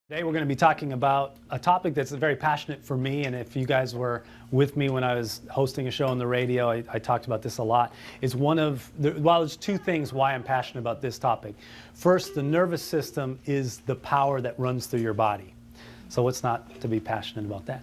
Today we're going to be talking about a topic that's very passionate for me, and if you guys were with me when I was hosting a show on the radio, I talked about this a lot. It's there's two things why I'm passionate about this topic. First, the nervous system is the power that runs through your body. So what's not to be passionate about that?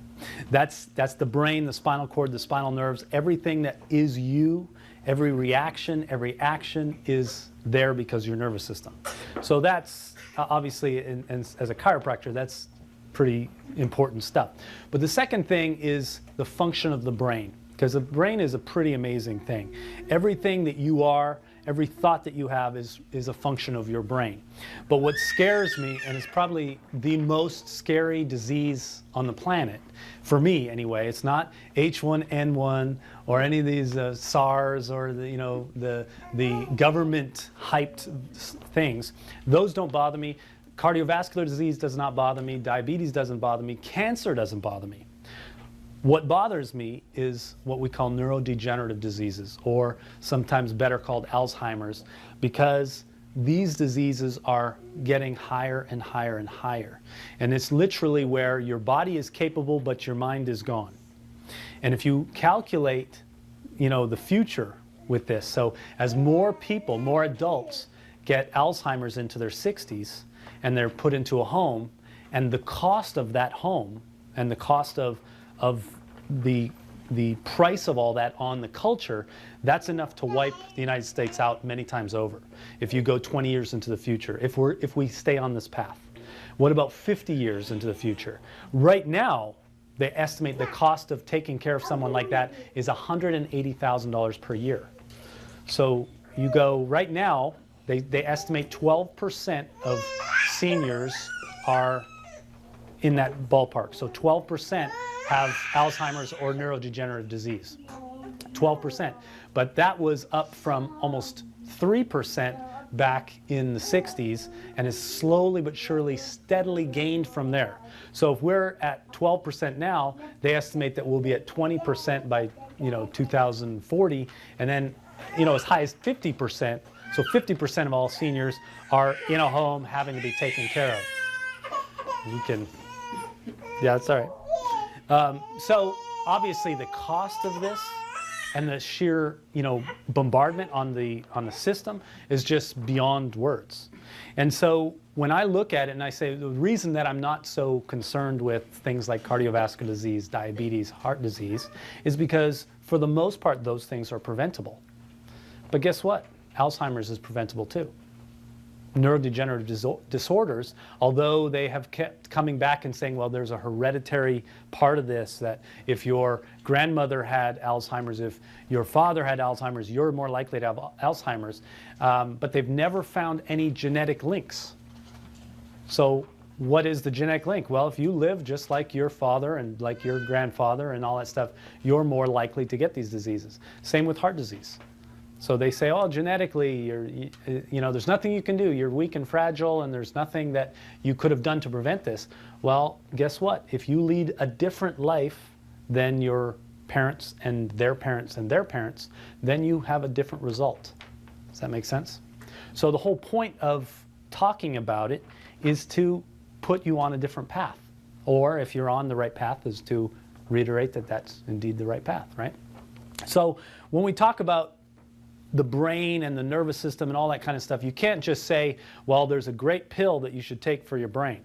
That's the brain, the spinal cord, the spinal nerves, everything that is you, every reaction, every action is there because of your nervous system. So that's obviously, as a chiropractor, that's pretty important stuff. But the second thing is the function of the brain, because the brain is a pretty amazing thing. Everything that you are, every thought that you have is a function of your brain. But what scares me, and it's probably the most scary disease on the planet, for me anyway, it's not H1N1 or any of these SARS or the government hyped things. Those don't bother me. Cardiovascular disease does not bother me. Diabetes doesn't bother me. Cancer doesn't bother me. What bothers me is what we call neurodegenerative diseases, or sometimes better called Alzheimer's, because these diseases are getting higher and higher and higher. And it's literally where your body is capable, but your mind is gone. And if you calculate, the future with this, so as more people, more adults get Alzheimer's into their 60s and they're put into a home, and the cost of that home and the cost of the price of all that on the culture, that's enough to wipe the United States out many times over. If you go 20 years into the future, if we stay on this path. What about 50 years into the future? Right now, they estimate the cost of taking care of someone like that is $180,000 per year. So you go right now, they estimate 12% of seniors are in that ballpark. So 12% have Alzheimer's or neurodegenerative disease. 12%. But that was up from almost 3% back in the 60s, and has slowly but surely steadily gained from there. So if we're at 12% now, they estimate that we'll be at 20% by 2040, and then as high as 50%. So 50% of all seniors are in a home having to be taken care of. You can, yeah, that's all right. So obviously the cost of this and the sheer bombardment on the system is just beyond words. And so when I look at it and I say the reason that I'm not so concerned with things like cardiovascular disease, diabetes, heart disease, is because for the most part those things are preventable. But guess what? Alzheimer's is preventable too. Neurodegenerative disorders, although they have kept coming back and saying, well, there's a hereditary part of this, that if your grandmother had Alzheimer's, if your father had Alzheimer's, you're more likely to have Alzheimer's. But they've never found any genetic links. So what is the genetic link? Well, if you live just like your father and like your grandfather and all that stuff, you're more likely to get these diseases. Same with heart disease. So they say, oh, genetically, there's nothing you can do. You're weak and fragile, and there's nothing that you could have done to prevent this. Well, guess what? If you lead a different life than your parents and their parents and their parents, then you have a different result. Does that make sense? So the whole point of talking about it is to put you on a different path. Or if you're on the right path, is to reiterate that that's indeed the right path, right? So when we talk about the brain and the nervous system and all that kind of stuff, you can't just say, well, there's a great pill that you should take for your brain.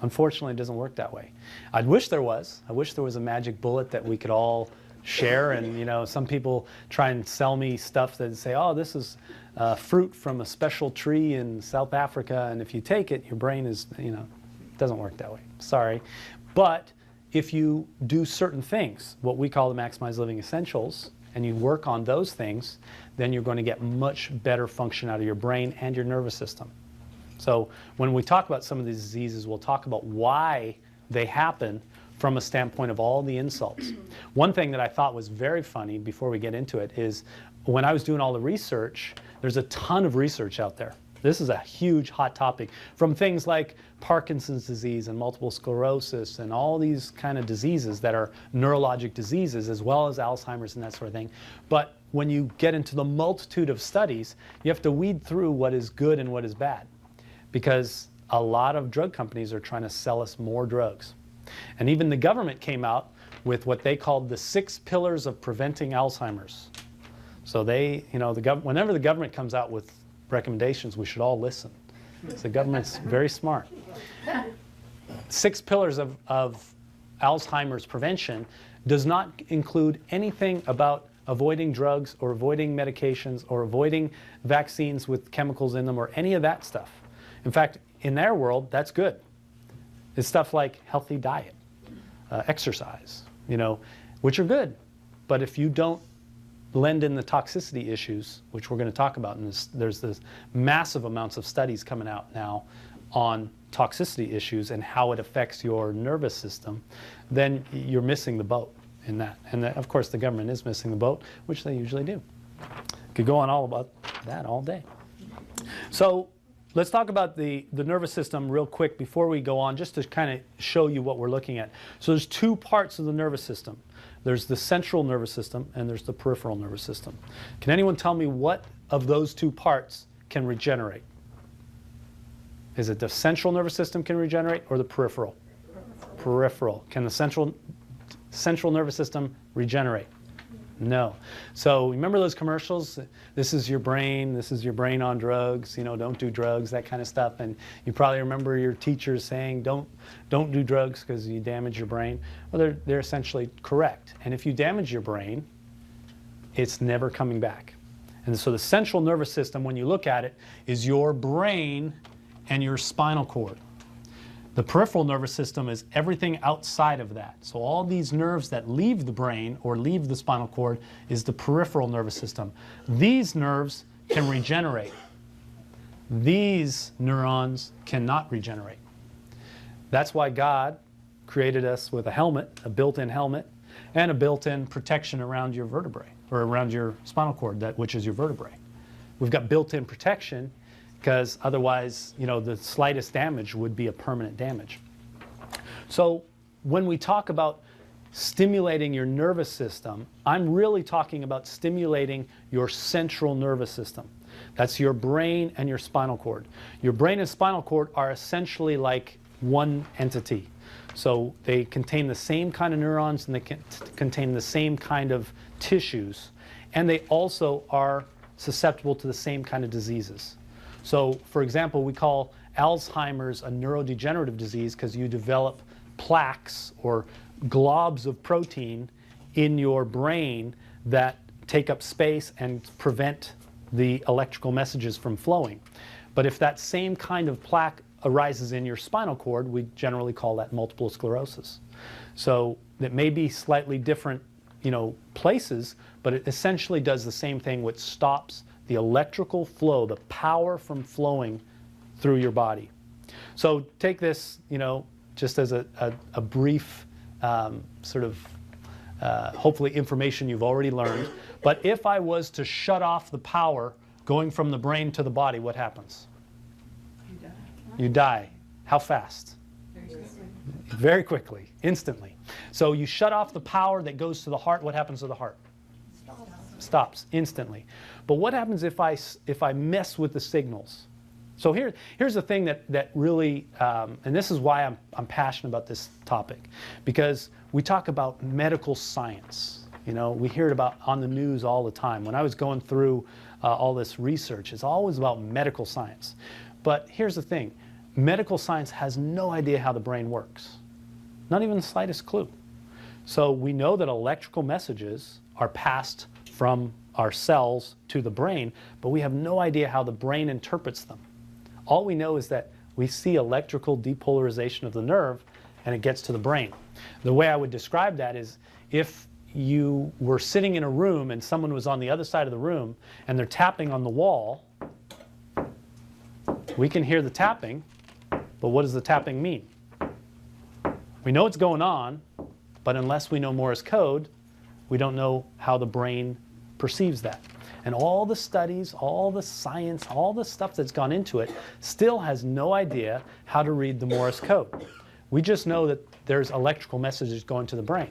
Unfortunately, it doesn't work that way. I wish there was. I wish there was a magic bullet that we could all share. And some people try and sell me stuff that say, oh, this is fruit from a special tree in South Africa, and if you take it, your brain is, it doesn't work that way. Sorry. But if you do certain things, what we call the Maximize Living Essentials, and you work on those things, then you're going to get much better function out of your brain and your nervous system. So when we talk about some of these diseases, we'll talk about why they happen from a standpoint of all the insults. One thing that I thought was very funny before we get into it is when I was doing all the research, there's a ton of research out there. This is a huge hot topic, from things like Parkinson's disease and multiple sclerosis and all these kind of diseases that are neurologic diseases, as well as Alzheimer's and that sort of thing. But when you get into the multitude of studies, you have to weed through what is good and what is bad. Because a lot of drug companies are trying to sell us more drugs. And even the government came out with what they called the 6 pillars of preventing Alzheimer's. So they, whenever the government comes out with recommendations, we should all listen. So the government's very smart. 6 pillars of Alzheimer's prevention does not include anything about avoiding drugs or avoiding medications or avoiding vaccines with chemicals in them or any of that stuff. In fact, in their world, that's good. It's stuff like healthy diet, exercise, which are good. But if you don't blend in the toxicity issues, which we're going to talk about, and there's this massive amounts of studies coming out now on toxicity issues and how it affects your nervous system, then you're missing the boat in that. And of course, the government is missing the boat, which they usually do. Could go on all about that all day. So let's talk about the nervous system real quick before we go on, just to kind of show you what we're looking at. So there's 2 parts of the nervous system. There's the central nervous system and there's the peripheral nervous system. Can anyone tell me what of those 2 parts can regenerate? Is it the central nervous system can regenerate or the peripheral? Peripheral. Can the central nervous system regenerate? No. So remember those commercials? This is your brain on drugs, don't do drugs, that kind of stuff. And you probably remember your teachers saying, don't do drugs because you damage your brain. Well, they're essentially correct. And if you damage your brain, it's never coming back. And so the central nervous system, when you look at it, is your brain and your spinal cord. The peripheral nervous system is everything outside of that. So all these nerves that leave the brain or leave the spinal cord is the peripheral nervous system. These nerves can regenerate. These neurons cannot regenerate. That's why God created us with a helmet, a built-in helmet, and a built-in protection around your vertebrae, or around your spinal cord, which is your vertebrae. We've got built-in protection because otherwise, the slightest damage would be a permanent damage. So when we talk about stimulating your nervous system, I'm really talking about stimulating your central nervous system. That's your brain and your spinal cord. Your brain and spinal cord are essentially like one entity. So they contain the same kind of neurons and they contain the same kind of tissues. And they also are susceptible to the same kind of diseases. So, for example, we call Alzheimer's a neurodegenerative disease because you develop plaques or globs of protein in your brain that take up space and prevent the electrical messages from flowing. But if that same kind of plaque arises in your spinal cord, we generally call that multiple sclerosis. So it may be slightly different, places, but it essentially does the same thing, which stops the electrical flow, the power from flowing through your body. So take this, just as a brief hopefully information you've already learned. But if I was to shut off the power going from the brain to the body, what happens? You die. You die. How fast? Very quickly. Very quickly, instantly. So you shut off the power that goes to the heart. What happens to the heart? Stops instantly. But what happens if I mess with the signals? So here's the thing that really, and this is why I'm passionate about this topic, because we talk about medical science. We hear it about on the news all the time. When I was going through all this research, it's always about medical science. But here's the thing. Medical science has no idea how the brain works. Not even the slightest clue. So we know that electrical messages are passed from our cells to the brain, but we have no idea how the brain interprets them. All we know is that we see electrical depolarization of the nerve and it gets to the brain. The way I would describe that is if you were sitting in a room and someone was on the other side of the room and they're tapping on the wall, we can hear the tapping, but what does the tapping mean? We know it's going on, but unless we know Morse code, we don't know how the brain perceives that. And all the studies, all the science, all the stuff that's gone into it still has no idea how to read the Morse code. We just know that there's electrical messages going to the brain.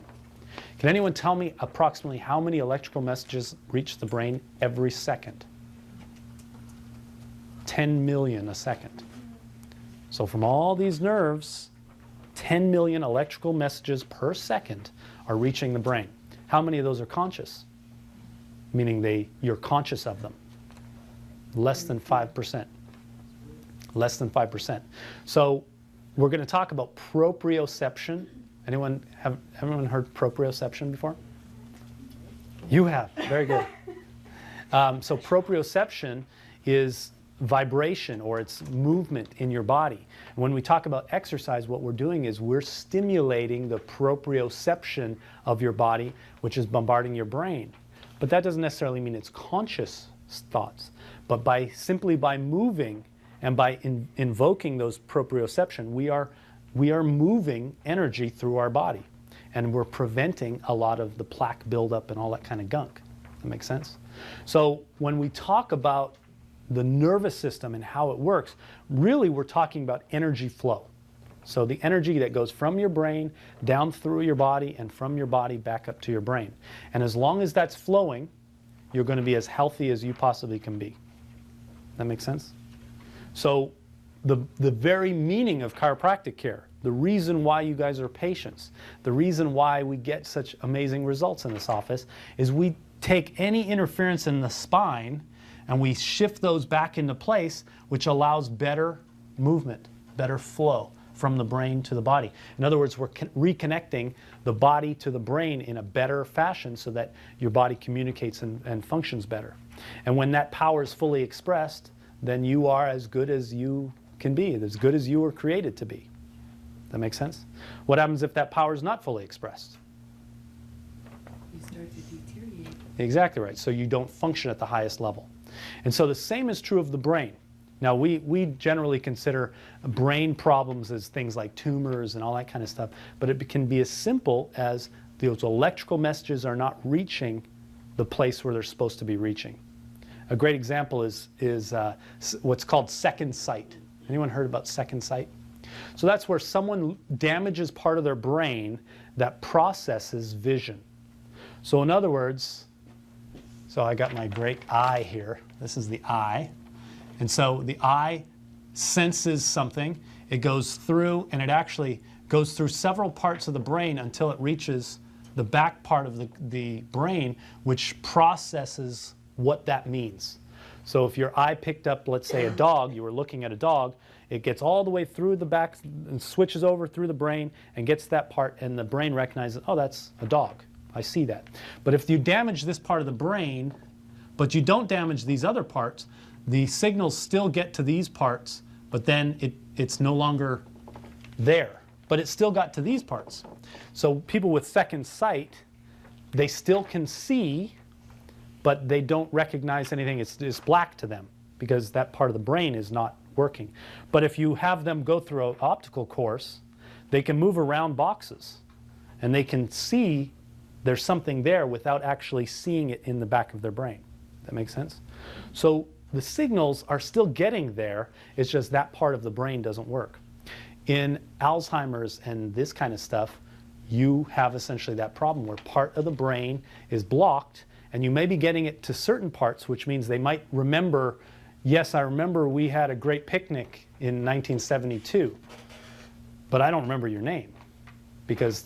Can anyone tell me approximately how many electrical messages reach the brain every second? 10 million a second. So from all these nerves, 10 million electrical messages per second are reaching the brain. How many of those are conscious? Meaning you're conscious of them. Less than 5%. Less than 5%. So we're going to talk about proprioception. Everyone heard proprioception before? You have. Very good. So proprioception is vibration, or it's movement in your body. When we talk about exercise, what we're doing is we're stimulating the proprioception of your body, which is bombarding your brain. But that doesn't necessarily mean it's conscious thoughts. But simply by moving and by invoking those proprioception, we are moving energy through our body. And we're preventing a lot of the plaque buildup and all that kind of gunk. That makes sense? So when we talk about the nervous system and how it works, really we're talking about energy flow. So the energy that goes from your brain down through your body and from your body back up to your brain. And as long as that's flowing, you're going to be as healthy as you possibly can be. That makes sense? So the very meaning of chiropractic care, the reason why you guys are patients, the reason why we get such amazing results in this office is we take any interference in the spine and we shift those back into place, which allows better movement, better flow from the brain to the body. In other words, we're reconnecting the body to the brain in a better fashion so that your body communicates and functions better. And when that power is fully expressed, then you are as good as you can be, as good as you were created to be. That makes sense? What happens if that power is not fully expressed? You start to deteriorate. Exactly right. So you don't function at the highest level. And so the same is true of the brain. Now, we generally consider brain problems as things like tumors and all that kind of stuff, but it can be as simple as those electrical messages are not reaching the place where they're supposed to be reaching. A great example is what's called second sight. Anyone heard about second sight? So that's where someone damages part of their brain that processes vision. So in other words, so I got my great eye here. This is the eye. And so the eye senses something. It goes through, and it actually goes through several parts of the brain until it reaches the back part of the brain, which processes what that means. So if your eye picked up, let's say, a dog, you were looking at a dog, it gets all the way through the back and switches over through the brain and gets that part, and the brain recognizes, oh, that's a dog. I see that. But if you damage this part of the brain, but you don't damage these other parts, the signals still get to these parts, but then it's no longer there. But it still got to these parts. So people with second sight, they still can see, but they don't recognize anything. It's black to them because that part of the brain is not working. But if you have them go through an optical course, they can move around boxes and they can see there's something there without actually seeing it in the back of their brain. That makes sense? So the signals are still getting there, it's just that part of the brain doesn't work. In Alzheimer's and this kind of stuff, you have essentially that problem where part of the brain is blocked, and you may be getting it to certain parts, which means they might remember, yes, I remember we had a great picnic in 1972, but I don't remember your name because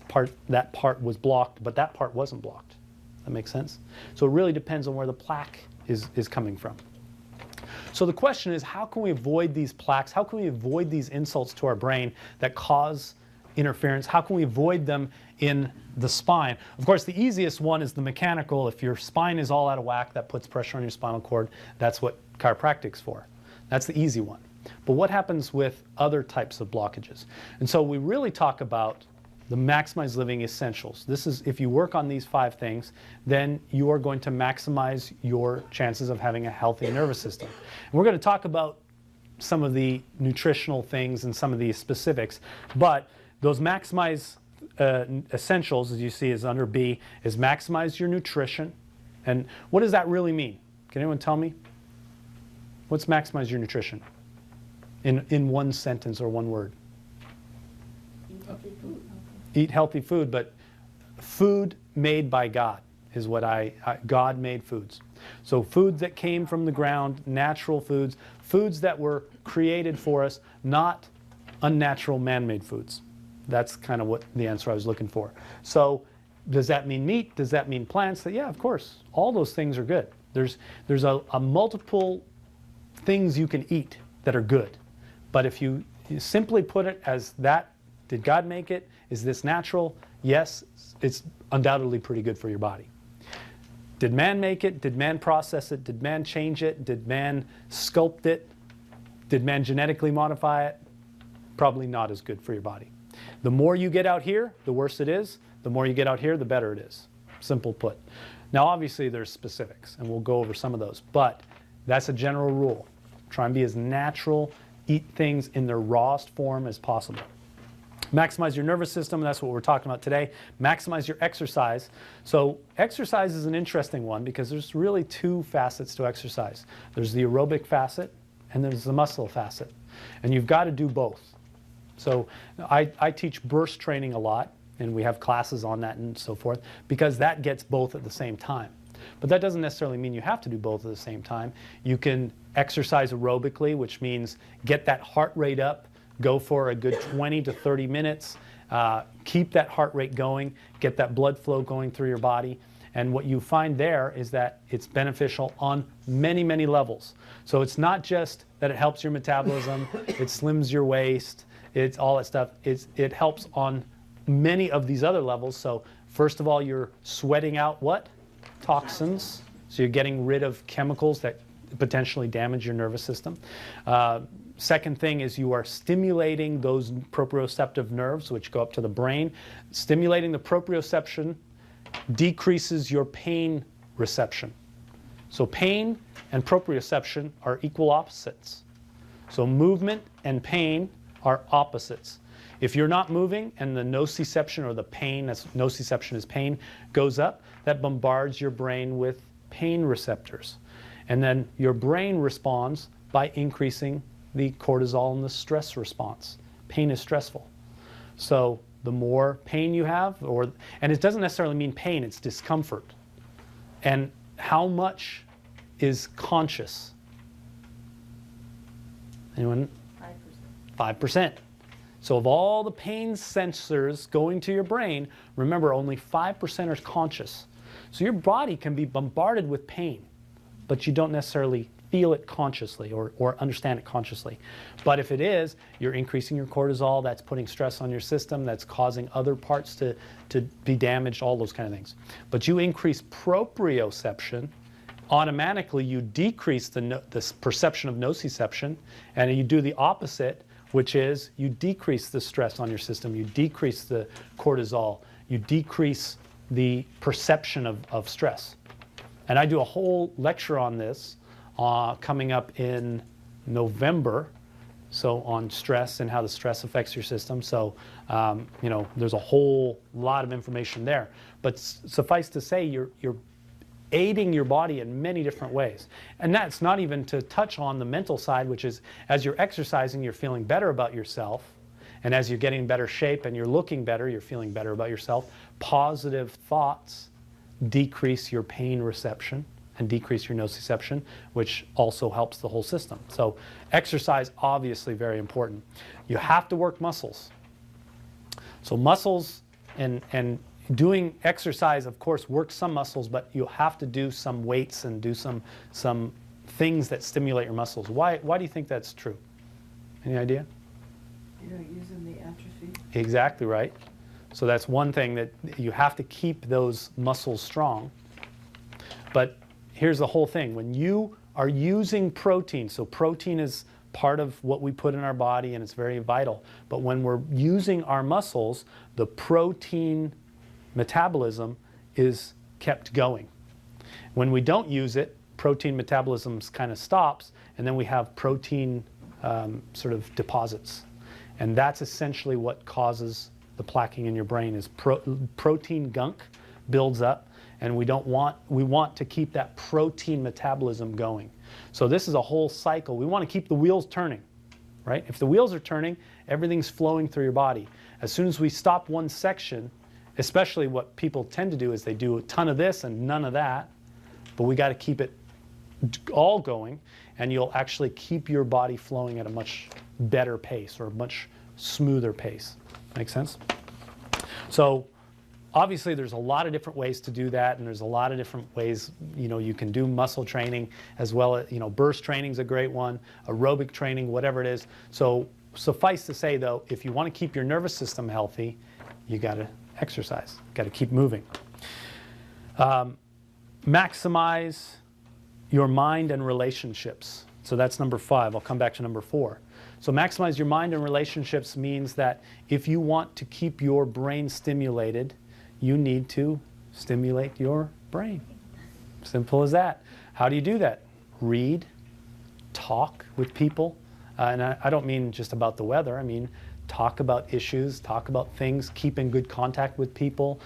that part was blocked, but that part wasn't blocked. That makes sense? So it really depends on where the plaque is coming from. So the question is, how can we avoid these plaques? How can we avoid these insults to our brain that cause interference? How can we avoid them in the spine? Of course, the easiest one is the mechanical. If your spine is all out of whack, that puts pressure on your spinal cord. That's what chiropractic's for. That's the easy one. But what happens with other types of blockages? And so we really talk about the maximize living essentials. This is, if you work on these 5 things, then you are going to maximize your chances of having a healthy nervous system. And we're going to talk about some of the nutritional things and some of the specifics, but those maximize essentials, as you see, is under B, is maximize your nutrition. And what does that really mean? Can anyone tell me? What's maximize your nutrition? In one sentence or one word. Eat healthy food. Eat healthy food, but food made by God is what God made foods. So foods that came from the ground, natural foods, foods that were created for us, not unnatural man-made foods. That's kind of what the answer I was looking for. So does that mean meat? Does that mean plants? Yeah, of course. All those things are good. There's a multiple things you can eat that are good. But if you simply put it as that, did God make it? Is this natural? Yes, it's undoubtedly pretty good for your body. Did man make it? Did man process it? Did man change it? Did man sculpt it? Did man genetically modify it? Probably not as good for your body. The more you get out here, the worse it is. The more you get out here, the better it is. Simple put. Now, obviously, there's specifics, and we'll go over some of those. But that's a general rule. Try and be as natural, eat things in their rawest form as possible. Maximize your nervous system, that's what we're talking about today. Maximize your exercise. So exercise is an interesting one because there's really two facets to exercise. There's the aerobic facet and there's the muscle facet. And you've got to do both. So I teach burst training a lot, and we have classes on that and so forth, because that gets both at the same time. But that doesn't necessarily mean you have to do both at the same time. You can exercise aerobically, which means get that heart rate up, go for a good 20 to 30 minutes, keep that heart rate going, get that blood flow going through your body. And what you find there is that it's beneficial on many, many levels. So it's not just that it helps your metabolism, it slims your waist, it's all that stuff. It helps on many of these other levels. So first of all, you're sweating out what? Toxins. So you're getting rid of chemicals that potentially damage your nervous system. Second thing is you are stimulating those proprioceptive nerves, which go up to the brain. Stimulating the proprioception decreases your pain reception. So pain and proprioception are equal opposites. So movement and pain are opposites. If you're not moving and the nociception, or the pain, that's nociception is pain, goes up, that bombards your brain with pain receptors. And then your brain responds by increasing the cortisol and the stress response. Pain is stressful. So the more pain you have, and it doesn't necessarily mean pain, it's discomfort. And how much is conscious? Anyone? 5%. 5%. So of all the pain sensors going to your brain, remember only 5% are conscious. So your body can be bombarded with pain, but you don't necessarily feel it consciously or understand it consciously. But if it is, you're increasing your cortisol, that's putting stress on your system, that's causing other parts to be damaged, all those kind of things. But you increase proprioception, automatically you decrease the perception of nociception, and you do the opposite, which is you decrease the stress on your system, you decrease the cortisol, you decrease the perception of stress. And I do a whole lecture on this coming up in November, so on stress and how the stress affects your system. So, you know, there's a whole lot of information there. But suffice to say, you're aiding your body in many different ways. And that's not even to touch on the mental side, which is as you're exercising, you're feeling better about yourself. And as you're getting in better shape and you're looking better, you're feeling better about yourself. Positive thoughts decrease your pain reception and decrease your nociception, which also helps the whole system. So exercise, obviously very important. You have to work muscles. So muscles and doing exercise, of course, works some muscles, but you have to do some weights and do some things that stimulate your muscles. Why do you think that's true? Any idea? You don't use them, they atrophy. Exactly right. So that's one thing, that you have to keep those muscles strong. But here's the whole thing. When you are using protein, so protein is part of what we put in our body and it's very vital. But when we're using our muscles, the protein metabolism is kept going. When we don't use it, protein metabolism kind of stops, and then we have protein sort of deposits. And that's essentially what causes the plaquing in your brain, is protein gunk builds up, and we want to keep that protein metabolism going. So this is a whole cycle. We want to keep the wheels turning, right? If the wheels are turning, everything's flowing through your body. As soon as we stop one section, especially what people tend to do is they do a ton of this and none of that, but we got to keep it all going, and you'll actually keep your body flowing at a much better pace, or a much smoother pace. Make sense? So obviously there's a lot of different ways to do that, and there's a lot of different ways, you can do muscle training as well as, burst training is a great one, aerobic training, whatever it is. So suffice to say though, if you want to keep your nervous system healthy, you got to exercise, got to keep moving. Maximize your mind and relationships. So that's number 5. I'll come back to number 4. So maximize your mind and relationships means that if you want to keep your brain stimulated, you need to stimulate your brain. Simple as that. How do you do that? Read, talk with people. And I don't mean just about the weather. I mean, talk about issues, talk about things, keep in good contact with people.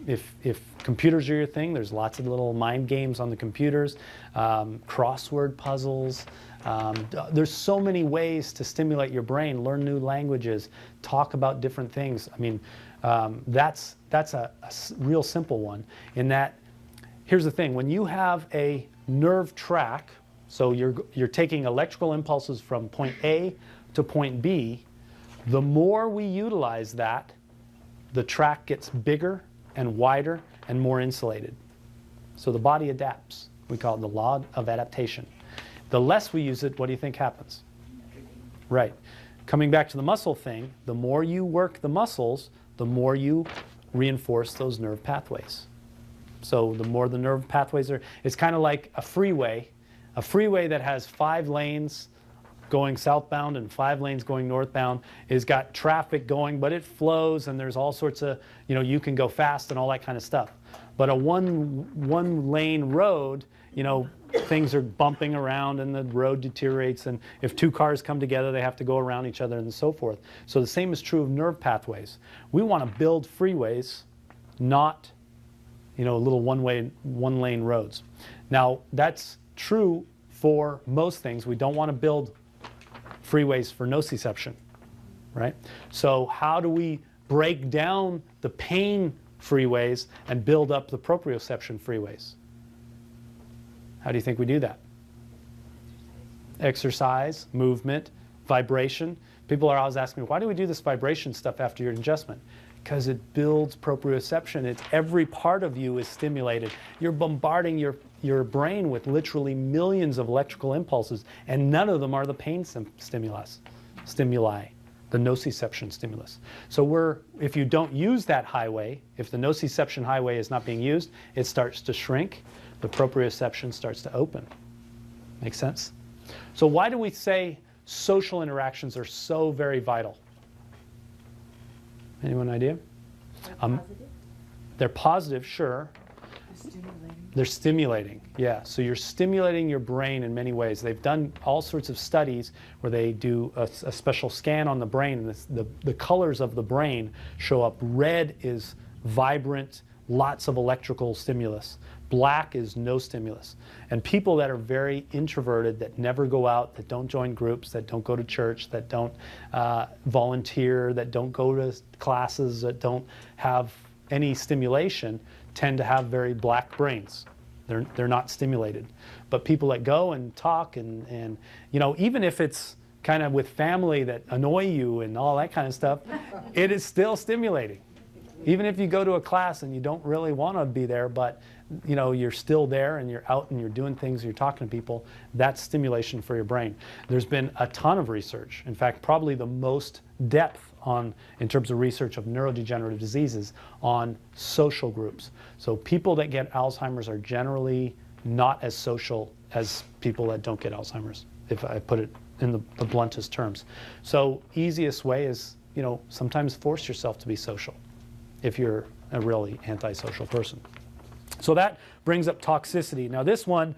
If computers are your thing, there's lots of little mind games on the computers, crossword puzzles. There's so many ways to stimulate your brain, learn new languages, talk about different things. I mean, that's a real simple one in that, here's the thing, when you have a nerve track, so you're taking electrical impulses from point A to point B, the more we utilize that, the track gets bigger and wider and more insulated. So the body adapts. We call it the law of adaptation. The less we use it, what do you think happens? Right. Coming back to the muscle thing, the more you work the muscles, the more you reinforce those nerve pathways. So the more the nerve pathways are, it's kind of like a freeway that has 5 lanes going southbound and 5 lanes going northbound, is got traffic going, but it flows and there's all sorts of, you can go fast and all that kind of stuff. But a one lane road, things are bumping around and the road deteriorates, and if 2 cars come together, they have to go around each other and so forth. So the same is true of nerve pathways. We want to build freeways, not, little one lane roads. Now, that's true for most things. We don't want to build freeways for nociception, right? So how do we break down the pain freeways and build up the proprioception freeways? How do you think we do that? Exercise, movement, vibration. People are always asking me, why do we do this vibration stuff after your adjustment? Because it builds proprioception. It's every part of you is stimulated. You're bombarding your brain with literally millions of electrical impulses, and none of them are the pain stimuli, the nociception stimulus. So if you don't use that highway, if the nociception highway is not being used, it starts to shrink, the proprioception starts to open. Make sense? So why do we say social interactions are so very vital? Anyone idea? They're positive, sure. They're stimulating, yeah. So you're stimulating your brain in many ways. They've done all sorts of studies where they do a special scan on the brain, and the colors of the brain show up. Red is vibrant, lots of electrical stimulus. Black is no stimulus. And people that are very introverted, that never go out, that don't join groups, that don't go to church, that don't volunteer, that don't go to classes, that don't have any stimulation, tend to have very black brains. They're not stimulated. But people that go and talk and even if it's kind of with family that annoy you and all that kind of stuff, it is still stimulating. Even if you go to a class and you don't really want to be there, but you're still there and you're out and you're doing things, you're talking to people, that's stimulation for your brain. There's been a ton of research. In fact, probably the most depth in terms of research of neurodegenerative diseases on social groups. So people that get Alzheimer's are generally not as social as people that don't get Alzheimer's, if I put it in the bluntest terms. So easiest way is, sometimes force yourself to be social if you're a really antisocial person. So that brings up toxicity. Now this one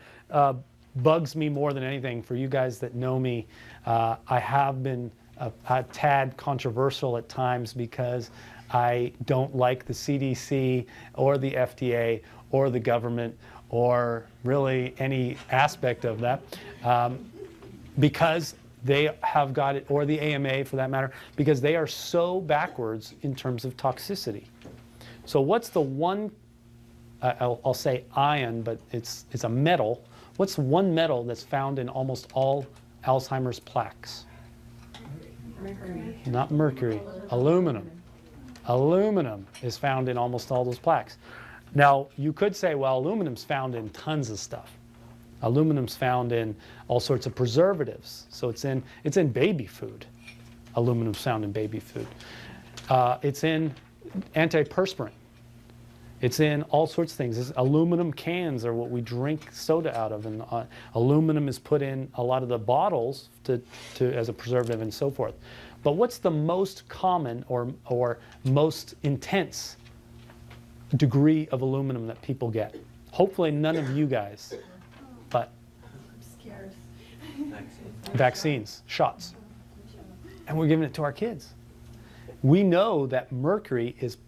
bugs me more than anything. For you guys that know me, I have been a tad controversial at times because I don't like the CDC or the FDA or the government or really any aspect of that because they have got it, or the AMA for that matter, because they are so backwards in terms of toxicity. So what's the one, I'll say ion, but it's a metal. What's one metal that's found in almost all Alzheimer's plaques? Mercury. Not mercury, aluminum. Aluminum is found in almost all those plaques. Now, you could say, well, aluminum's found in tons of stuff. Aluminum's found in all sorts of preservatives. So it's in baby food. Aluminum's found in baby food. It's in antiperspirant. It's in all sorts of things. Aluminum cans are what we drink soda out of, and aluminum is put in a lot of the bottles as a preservative and so forth. But what's the most common or most intense degree of aluminum that people get? Hopefully none of you guys, but I'm scared. vaccines, shots. And we're giving it to our kids. We know that mercury is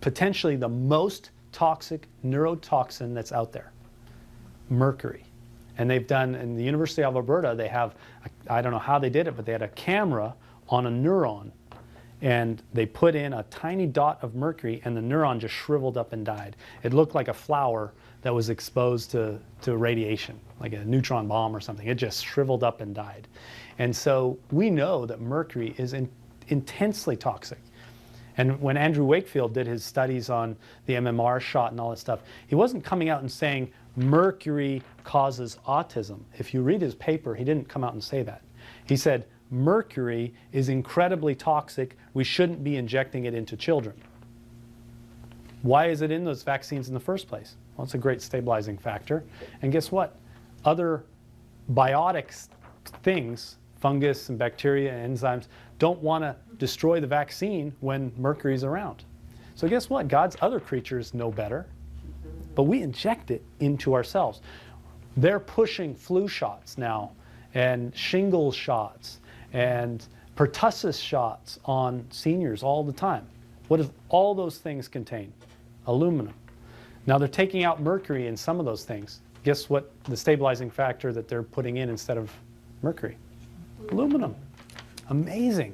potentially the most toxic neurotoxin that's out there. Mercury. And they've done, in the University of Alberta, they have, I don't know how they did it, but they had a camera on a neuron. And they put in a tiny dot of mercury, and the neuron just shriveled up and died. It looked like a flower that was exposed to radiation, like a neutron bomb or something. It just shriveled up and died. And so we know that mercury is intensely toxic. And when Andrew Wakefield did his studies on the MMR shot and all that stuff, he wasn't coming out and saying mercury causes autism. If you read his paper, he didn't come out and say that. He said, mercury is incredibly toxic. We shouldn't be injecting it into children. Why is it in those vaccines in the first place? Well, it's a great stabilizing factor. And guess what? Other biotic things, fungus and bacteria and enzymes, don't want to destroy the vaccine when mercury's around. So guess what? God's other creatures know better, but we inject it into ourselves. They're pushing flu shots now, and shingles shots, and pertussis shots on seniors all the time. What does all those things contain? Aluminum. Now they're taking out mercury in some of those things. Guess what the stabilizing factor that they're putting in instead of mercury? Aluminum. Amazing.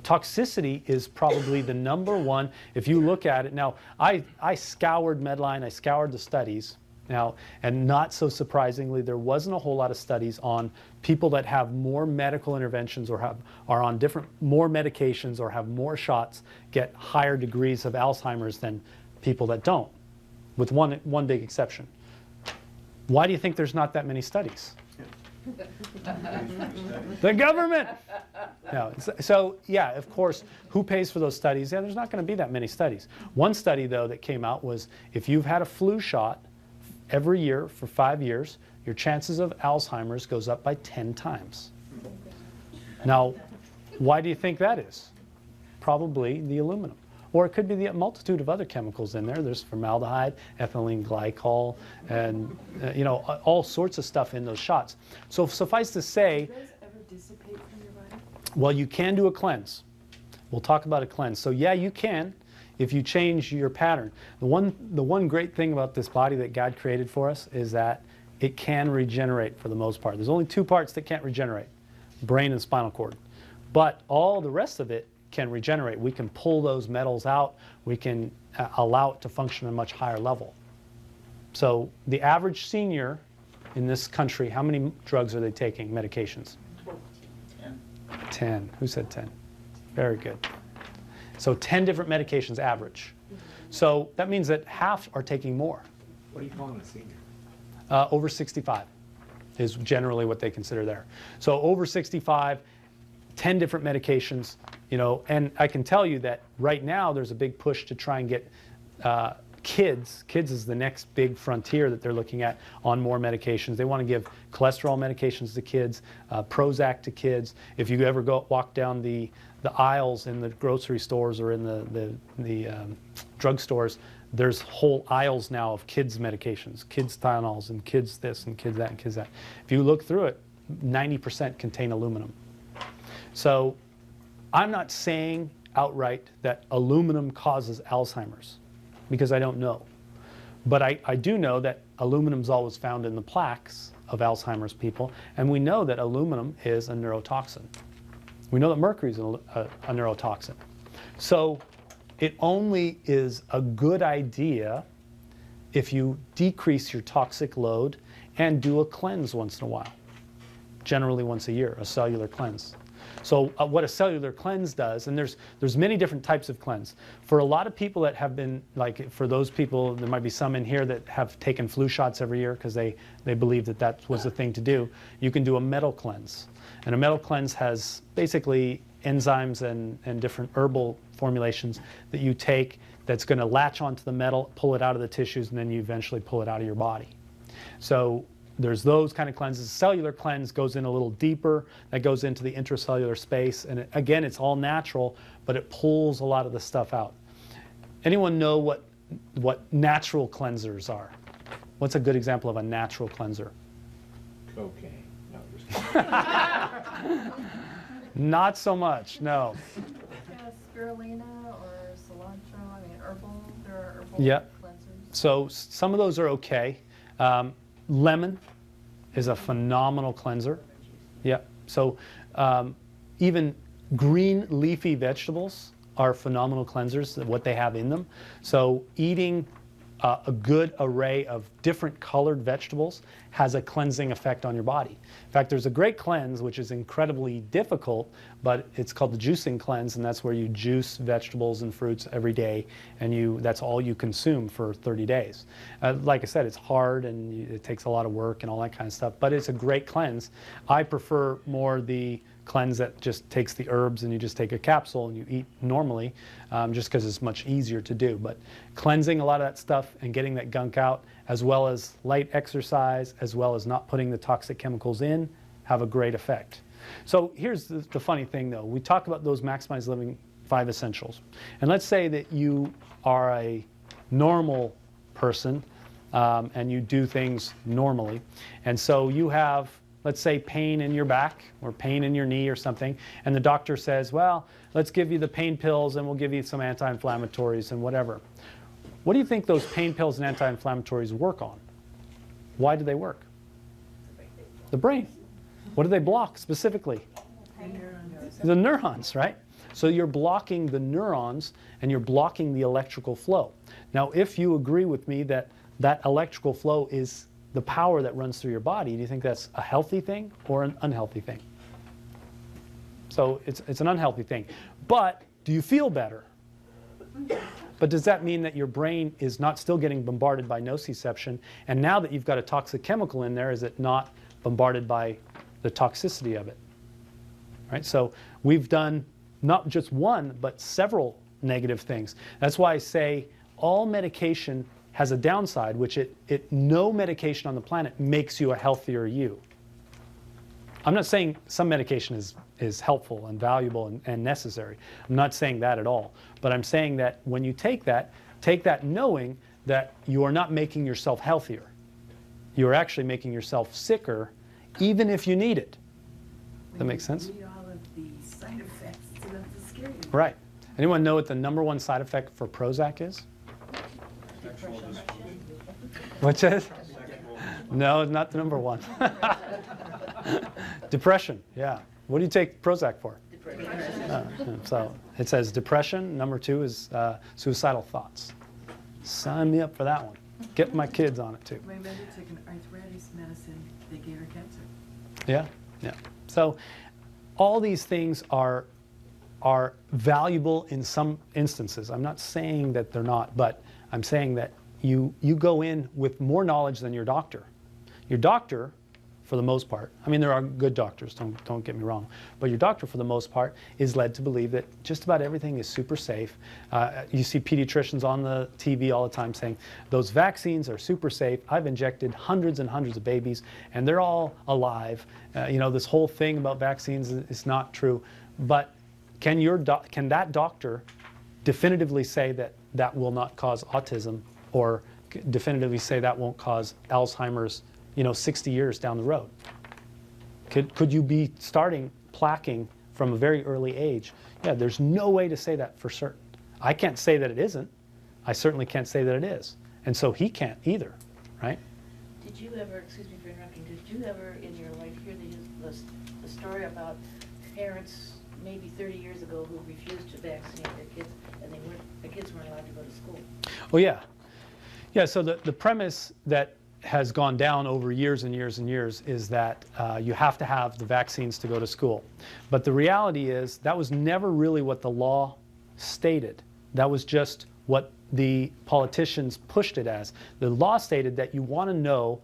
Toxicity is probably the #1. If you look at it, now I scoured Medline, I scoured the studies. Now, and not so surprisingly, there wasn't a whole lot of studies on people that have more medical interventions or are on more medications or have more shots get higher degrees of Alzheimer's than people that don't, with one big exception. Why do you think there's not that many studies? The government. No, so yeah, of course, who pays for those studies? Yeah, there's not going to be that many studies. One study, though, that came out was if you've had a flu shot every year for 5 years, your chances of Alzheimer's goes up by 10 times. Now, why do you think that is? Probably the aluminum. Or it could be the multitude of other chemicals in there. There's formaldehyde, ethylene glycol, and all sorts of stuff in those shots. So suffice to say, Do those ever dissipate from your body? well, you can do a cleanse. We'll talk about a cleanse. So yeah, you can if you change your pattern. The one great thing about this body that God created for us is that it can regenerate for the most part. There's only 2 parts that can't regenerate, brain and spinal cord. But all the rest of it can regenerate. We can pull those metals out. We can allow it to function at a much higher level. So the average senior in this country, how many drugs are they taking, medications? 10. 10. Who said 10? Very good. So 10 different medications average. So that means that half are taking more. What are you calling a senior? Over 65 is generally what they consider there. So over 65, 10 different medications, and I can tell you that right now there's a big push to try and get kids is the next big frontier that they're looking at on more medications. They want to give cholesterol medications to kids, Prozac to kids. If you ever walk down the aisles in the grocery stores or in the drug stores, there's whole aisles now of kids medications, kids Tylenols and kids this and kids that and kids that. If you look through it, 90% contain aluminum. So I'm not saying outright that aluminum causes Alzheimer's, because I don't know. But I do know that aluminum is always found in the plaques of Alzheimer's people, and we know that aluminum is a neurotoxin. We know that mercury is a neurotoxin. So it only is a good idea if you decrease your toxic load and do a cleanse once in a while, generally once a year, a cellular cleanse. So what a cellular cleanse does, and there's many different types of cleanse. For a lot of people that have been, like for those people, there might be some in here that have taken flu shots every year because they believe that that was the thing to do. You can do a metal cleanse. And a metal cleanse has basically enzymes and different herbal formulations that you take that's going to latch onto the metal, pull it out of the tissues, and then you eventually pull it out of your body. So there's those kind of cleanses. Cellular cleanse goes in a little deeper. That goes into the intracellular space. And again, it's all natural, but it pulls a lot of the stuff out. Anyone know what natural cleansers are? What's a good example of a natural cleanser? Cocaine. No, just kidding. Not so much, no. Spirulina or cilantro, I mean herbal, there are herbal Yep. cleansers. So some of those are okay. Lemon is a phenomenal cleanser. Yeah. So even green leafy vegetables are phenomenal cleansers, what they have in them. So eating a good array of different colored vegetables has a cleansing effect on your body. In fact, there's a great cleanse, which is incredibly difficult, but it's called the juicing cleanse, and that's where you juice vegetables and fruits every day, and that's all you consume for 30 days. Like I said, it's hard, and it takes a lot of work and all that kind of stuff, but it's a great cleanse. I prefer more the cleanse that just takes the herbs and you just take a capsule and you eat normally, just because it's much easier to do. But cleansing a lot of that stuff and getting that gunk out, as well as light exercise, as well as not putting the toxic chemicals in, have a great effect. So here's the funny thing though. We talk about those maximized living 5 essentials. And let's say that you are a normal person and you do things normally. And so you have, let's say, pain in your back or pain in your knee or something, and the doctor says, well, let's give you the pain pills and we'll give you some anti-inflammatories and whatever. What do you think those pain pills and anti-inflammatories work on? Why do they work? The brain. What do they block specifically? The neurons, right? So you're blocking the neurons and you're blocking the electrical flow. Now, if you agree with me that that electrical flow is the power that runs through your body, do you think that's a healthy thing or an unhealthy thing? So it's an unhealthy thing. But do you feel better? But does that mean that your brain is not still getting bombarded by nociception? And now that you've got a toxic chemical in there, is it not bombarded by the toxicity of it? Right? So we've done not just one, but several negative things. That's why I say all medication has a downside, which no medication on the planet makes you a healthier you. I'm not saying some medication is helpful and valuable and necessary. I'm not saying that at all. But I'm saying that when you take that knowing that you are not making yourself healthier. You are actually making yourself sicker, even if you need it. That makes sense? Read all of the side effects, so that's the scary one. Right. Anyone know what the #1 side effect for Prozac is? Which is? No, not the #1. Depression, yeah. What do you take Prozac for? Depression. So it says depression. #2 is suicidal thoughts. Sign me up for that one. Get my kids on it too. My mother took an arthritis medicine, they gave her cancer. Yeah, yeah. So all these things are valuable in some instances. I'm not saying that they're not, but I'm saying that you go in with more knowledge than your doctor. Your doctor, for the most part, I mean, there are good doctors, don't get me wrong, but your doctor, for the most part, is led to believe that just about everything is super safe. You see pediatricians on the TV all the time saying, those vaccines are super safe. I've injected hundreds and hundreds of babies, and they're all alive. This whole thing about vaccines is not true. But can that doctor definitively say that that will not cause autism, or definitively say that won't cause Alzheimer's 60 years down the road? Could you be starting plaquing from a very early age? Yeah, there's no way to say that for certain. I can't say that it isn't. I certainly can't say that it is. And so he can't either, right? Did you ever, excuse me for interrupting, did you ever in your life hear the story about parents maybe 30 years ago who refused to vaccinate their kids, and their kids weren't allowed to go to school? Oh yeah. Yeah, so the premise that has gone down over years and years and years is that you have to have the vaccines to go to school. But the reality is that was never really what the law stated. That was just what the politicians pushed it as. The law stated that you want to know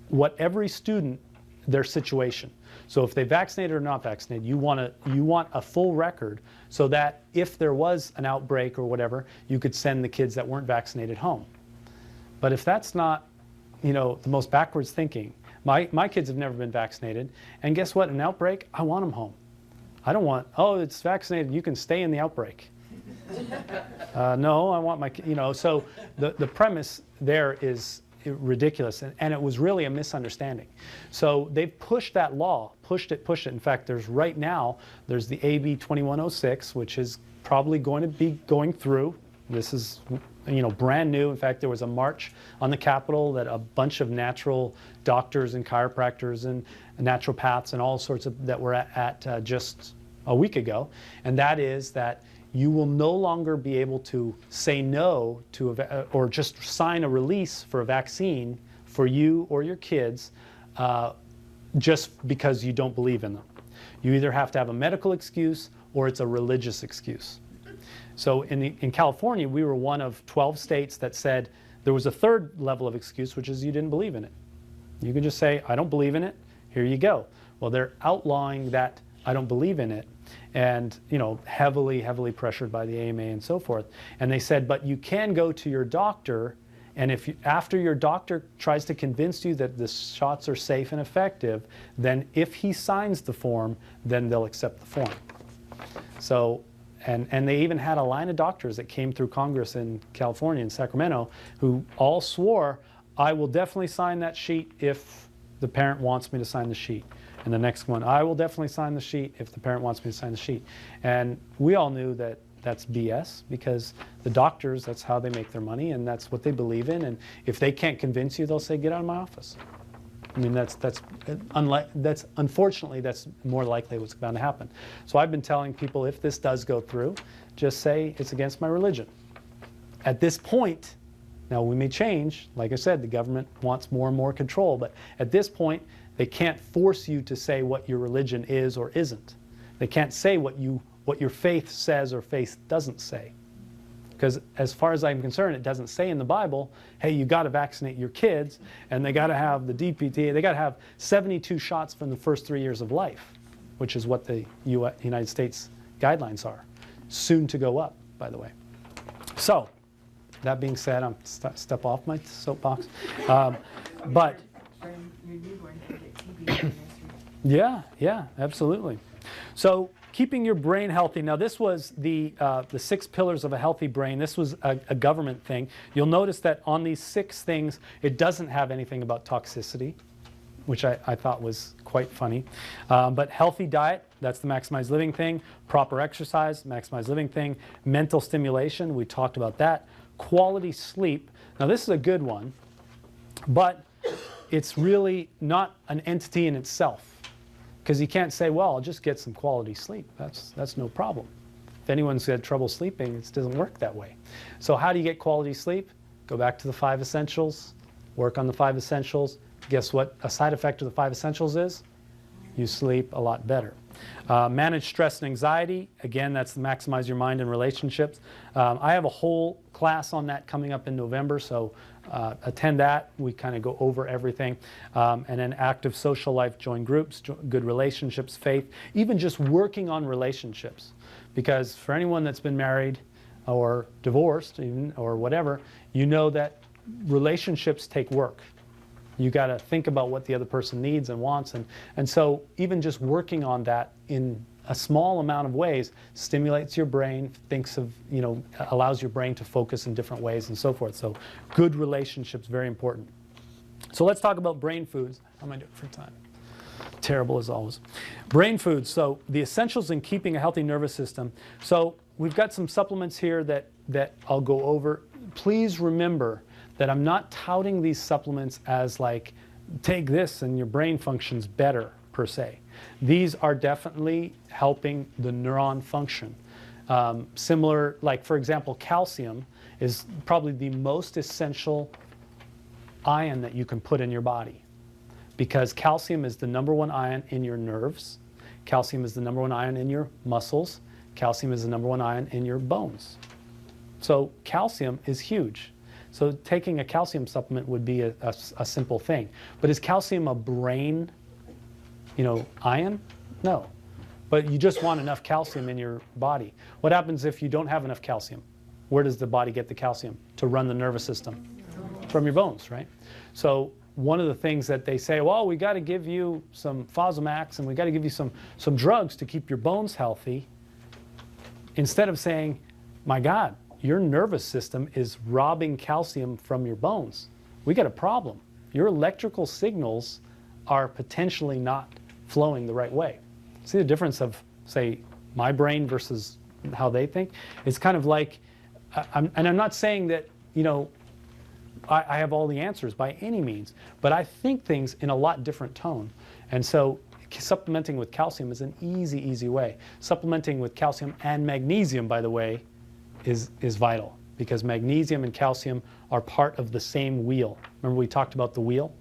what every student, their situation. So if they vaccinated or not vaccinated, you want a full record so that if there was an outbreak or whatever, you could send the kids that weren't vaccinated home. But if that's not, the most backwards thinking, my kids have never been vaccinated, and guess what? An outbreak, I want them home. I don't want, oh, it's vaccinated, you can stay in the outbreak. No, I want my, so the premise there is ridiculous, and it was really a misunderstanding. So they've pushed that law, pushed it. In fact, there's the AB 2106, which is probably going to be going through. This is, brand new. In fact, there was a march on the Capitol that a bunch of natural doctors and chiropractors and naturopaths and all sorts of that were at just a week ago, and that is that you will no longer be able to say no to or just sign a release for a vaccine for you or your kids just because you don't believe in them. You either have to have a medical excuse or it's a religious excuse. So in California, we were one of 12 states that said there was a third level of excuse, which is you didn't believe in it. You can just say, I don't believe in it, here you go. Well, they're outlawing that I don't believe in it, and heavily pressured by the AMA and so forth. And they said, but you can go to your doctor, and after your doctor tries to convince you that the shots are safe and effective, then if he signs the form, then they'll accept the form. So, and they even had a line of doctors that came through Congress in California, in Sacramento, who all swore, I will definitely sign that sheet if the parent wants me to sign the sheet. And the next one, I will definitely sign the sheet if the parent wants me to sign the sheet. And we all knew that that's BS, because the doctors, that's how they make their money, and that's what they believe in. And if they can't convince you, they'll say, get out of my office. I mean, that's unfortunately, that's more likely what's going to happen. So I've been telling people, if this does go through, just say it's against my religion. At this point, now we may change. Like I said, the government wants more and more control, but at this point, they can't force you to say what your religion is or isn't. They can't say what your faith says or faith doesn't say. Because as far as I'm concerned, it doesn't say in the Bible, hey, you got to vaccinate your kids, and they got to have the DPT, they got to have 72 shots from the first 3 years of life, which is what the United States guidelines are. Soon to go up, by the way. So, that being said, I'm step off my soapbox. But yeah, absolutely. So keeping your brain healthy. Now this was the 6 pillars of a healthy brain. This was a government thing. You'll notice that on these 6 things, it doesn't have anything about toxicity, which I thought was quite funny. But healthy diet, that's the maximize living thing. Proper exercise, maximize living thing. Mental stimulation, we talked about that. Quality sleep. Now this is a good one, but it's really not an entity in itself. Because you can't say, well, I'll just get some quality sleep. That's no problem. If anyone's had trouble sleeping, it doesn't work that way. So how do you get quality sleep? Go back to the 5 essentials, work on the 5 essentials. Guess what a side effect of the 5 essentials is? You sleep a lot better. Manage stress and anxiety. Again, that's maximize your mind and relationships. I have a whole class on that coming up in November, so attend that. We kind of go over everything. And then active social life, join groups, good relationships, faith, even just working on relationships. Because for anyone that's been married or divorced even, or whatever, you know that relationships take work. You got to think about what the other person needs and wants. And so even just working on that in a small amount of ways stimulates your brain, allows your brain to focus in different ways and so forth. So good relationships, very important. So let's talk about brain foods. How am I doing for time? Terrible as always. Brain foods. So the essentials in keeping a healthy nervous system. So we've got some supplements here that I'll go over. Please remember that I'm not touting these supplements as like, take this and your brain functions better, per se. These are definitely helping the neuron function. Similar, like for example, calcium is probably the most essential ion that you can put in your body, because calcium is the #1 ion in your nerves, calcium is the #1 ion in your muscles, calcium is the #1 ion in your bones. So calcium is huge. So taking a calcium supplement would be a simple thing. But is calcium a brain, ion? No. But you just want enough calcium in your body. What happens if you don't have enough calcium? Where does the body get the calcium to run the nervous system? From your bones, right? So one of the things that they say, well, we got to give you some Fosamax and we got to give you some drugs to keep your bones healthy, instead of saying, my God, your nervous system is robbing calcium from your bones. We got a problem. Your electrical signals are potentially not flowing the right way. See the difference of, say, my brain versus how they think? It's kind of like, and I'm not saying that, I have all the answers by any means, but I think things in a lot different tone. And so supplementing with calcium is an easy way. Supplementing with calcium and magnesium, by the way, is vital, because magnesium and calcium are part of the same wheel. Remember we talked about the wheel?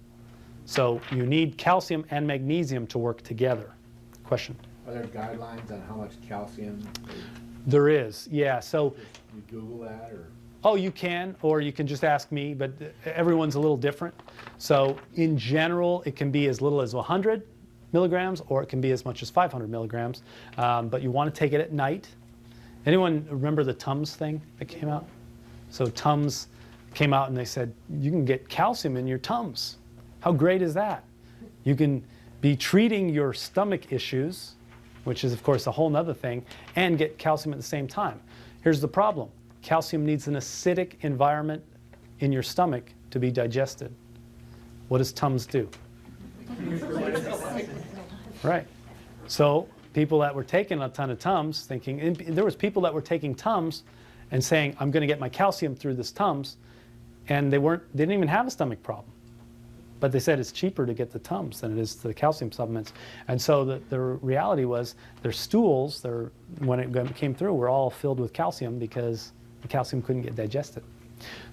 So you need calcium and magnesium to work together. Question? Are there guidelines on how much calcium? There is, yeah. So You Google that, or? oh, you can, or you can just ask me, but everyone's a little different. So in general, it can be as little as 100 milligrams, or it can be as much as 500 milligrams. But you want to take it at night. Anyone remember the Tums thing that came out? So Tums came out and they said, you can get calcium in your Tums. How great is that? You can be treating your stomach issues, which is of course a whole nother thing, and get calcium at the same time. Here's the problem. Calcium needs an acidic environment in your stomach to be digested. What does Tums do? Right. So people that were taking a ton of Tums, thinking, and there was people that were taking Tums and saying, I'm going to get my calcium through this Tums, and they didn't even have a stomach problem. But they said it's cheaper to get the Tums than it is the calcium supplements. And so the reality was their stools, when it came through, were all filled with calcium because the calcium couldn't get digested.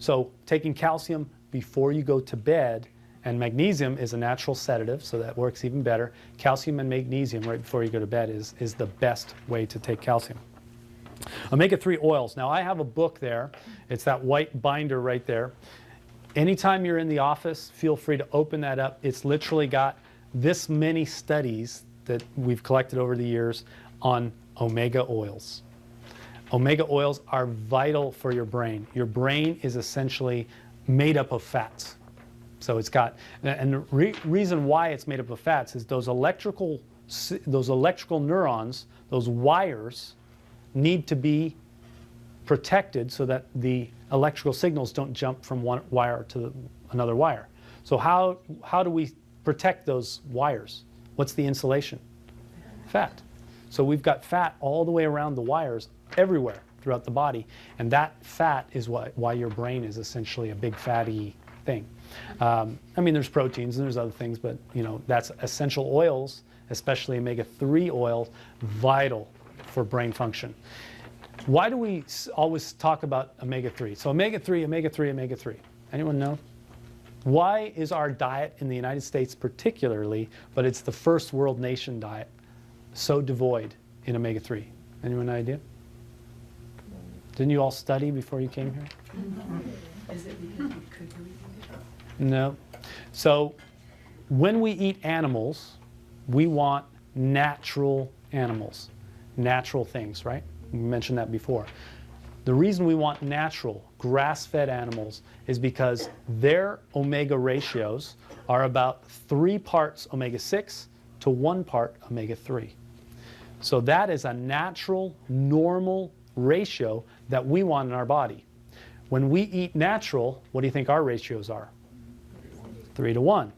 So taking calcium before you go to bed, and magnesium is a natural sedative, so that works even better. Calcium and magnesium right before you go to bed is the best way to take calcium. Omega-3 oils. Now I have a book there. It's that white binder right there. Anytime you're in the office, feel free to open that up. It's literally got this many studies that we've collected over the years on omega oils. Omega oils are vital for your brain. Your brain is essentially made up of fats. So it's got, and the reason why it's made up of fats is those electrical neurons, those wires, need to be protected so that the electrical signals don't jump from one wire to another wire. So how do we protect those wires? What's the insulation? Fat. So we've got fat all the way around the wires everywhere throughout the body, and that fat is why your brain is essentially a big fatty thing. I mean, there's proteins and there's other things, but that's essential oils, especially omega-3 oils, vital for brain function. Why do we always talk about omega-3? So omega-3, omega-3, omega-3. Anyone know? Why is our diet in the United States particularly, but it's the first world nation diet, so devoid in omega-3? Anyone have an idea? Didn't you all study before you came here? Is it because we could do it? No. So when we eat animals, we want natural animals, natural things, right? We mentioned that before. The reason we want natural, grass-fed animals is because their omega ratios are about 3 parts omega-6 to 1 part omega-3. So that is a natural, normal ratio that we want in our body. When we eat natural, what do you think our ratios are? 3 to 1.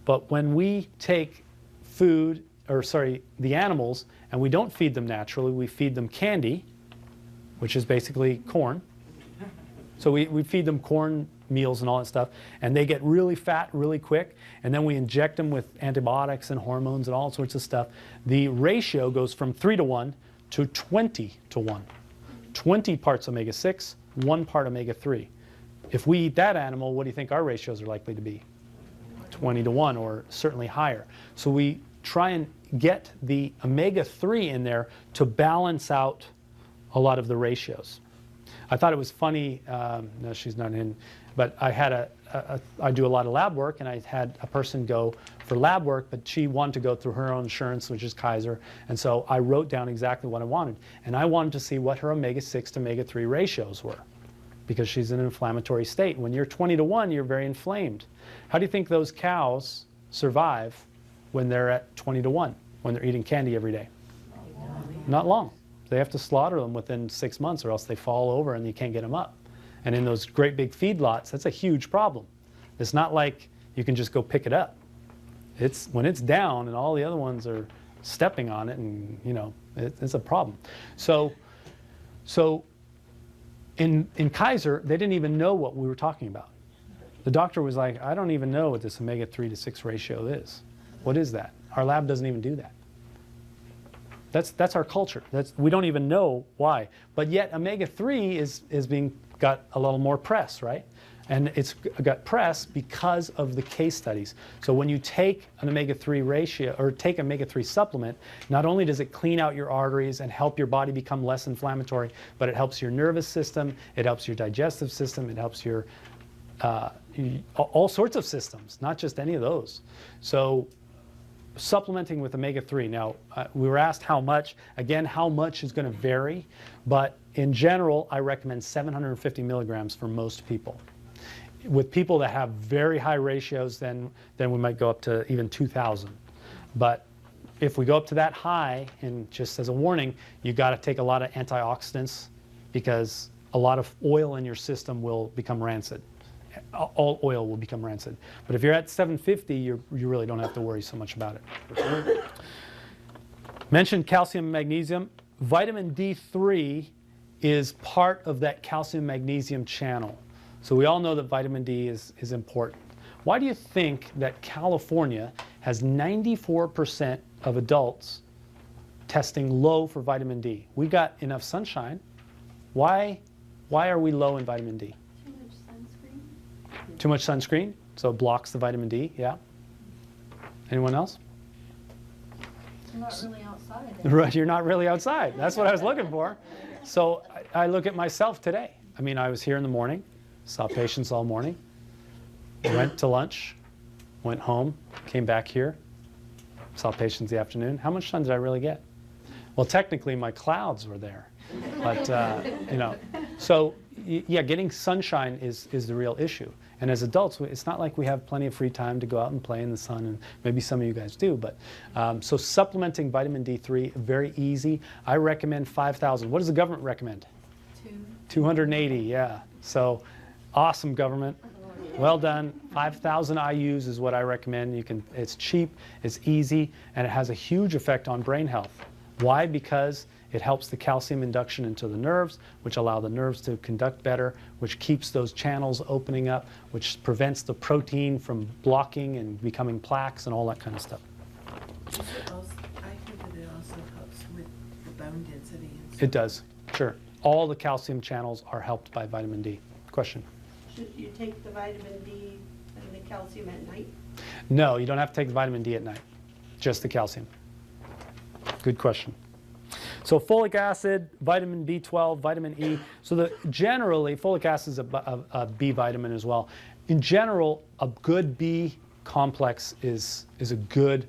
But when we take the animals, and we don't feed them naturally, we feed them candy, which is basically corn. So we feed them corn meals and all that stuff, and they get really fat really quick, and then we inject them with antibiotics and hormones and all sorts of stuff. The ratio goes from 3 to 1 to 20 to 1. 20 parts omega-6, 1 part omega-3. If we eat that animal, what do you think our ratios are likely to be? 20 to 1 or certainly higher. So we try and get the omega-3 in there to balance out a lot of the ratios. I thought it was funny, no, she's not in, but I had I do a lot of lab work, and I had a person go for lab work, but she wanted to go through her own insurance, which is Kaiser, and so I wrote down exactly what I wanted. And I wanted to see what her omega-6 to omega-3 ratios were, because she's in an inflammatory state. When you're 20 to 1, you're very inflamed. How do you think those cows survive when they're at 20 to 1, when they're eating candy every day? Not long. They have to slaughter them within 6 months, or else they fall over and you can't get them up. And in those great big feedlots, that's a huge problem. It's not like you can just go pick it up. It's when it's down and all the other ones are stepping on it, and you know, it's a problem. So in Kaiser, they didn't even know what we were talking about. The doctor was like, I don't even know what this omega-3 to 6 ratio is. What is that? Our lab doesn't even do that. That's our culture. We don't even know why. But yet omega-3 is being got a little more press, right? And it's got press because of the case studies. So when you take an omega-3 ratio, or take omega-3 supplement, not only does it clean out your arteries and help your body become less inflammatory, but it helps your nervous system, it helps your digestive system, it helps your all sorts of systems, not just any of those. So supplementing with omega-3. Now, we were asked how much. Again, how much is going to vary, but in general, I recommend 750 milligrams for most people. With people that have very high ratios, then we might go up to even 2,000. But if we go up to that high, and just as a warning, you got to take a lot of antioxidants, because a lot of oil in your system will become rancid. All oil will become rancid. But if you're at 750, you really don't have to worry so much about it. Mentioned calcium and magnesium. Vitamin D3 is part of that calcium magnesium channel. So we all know that vitamin D is important. Why do you think that California has 94% of adults testing low for vitamin D? We got enough sunshine. Why are we low in vitamin D? Too much sunscreen, so it blocks the vitamin D, yeah. Anyone else? You're not really outside. Right, you're not really outside. That's what I was looking for. So I look at myself today. I mean, I was here in the morning, saw patients all morning, went to lunch, went home, came back here, saw patients the afternoon. How much sun did I really get? Well, technically my clouds were there, but you know. So yeah, getting sunshine is the real issue. And as adults, it's not like we have plenty of free time to go out and play in the sun, and maybe some of you guys do. But so supplementing vitamin D3, very easy. I recommend 5,000. What does the government recommend? 280, yeah. So awesome, government. Well done. 5,000 IUs is what I recommend. It's cheap, it's easy, and it has a huge effect on brain health. Why? Because it helps the calcium induction into the nerves, which allow the nerves to conduct better, which keeps those channels opening up, which prevents the protein from blocking and becoming plaques and all that kind of stuff. I heard that it also helps with the bone density and stuff. It does, sure. All the calcium channels are helped by vitamin D. Question? Should you take the vitamin D and the calcium at night? No, you don't have to take the vitamin D at night, just the calcium. Good question. So folic acid, vitamin B12, vitamin E. So generally, folic acid is a B vitamin as well. In general, a good B complex is a good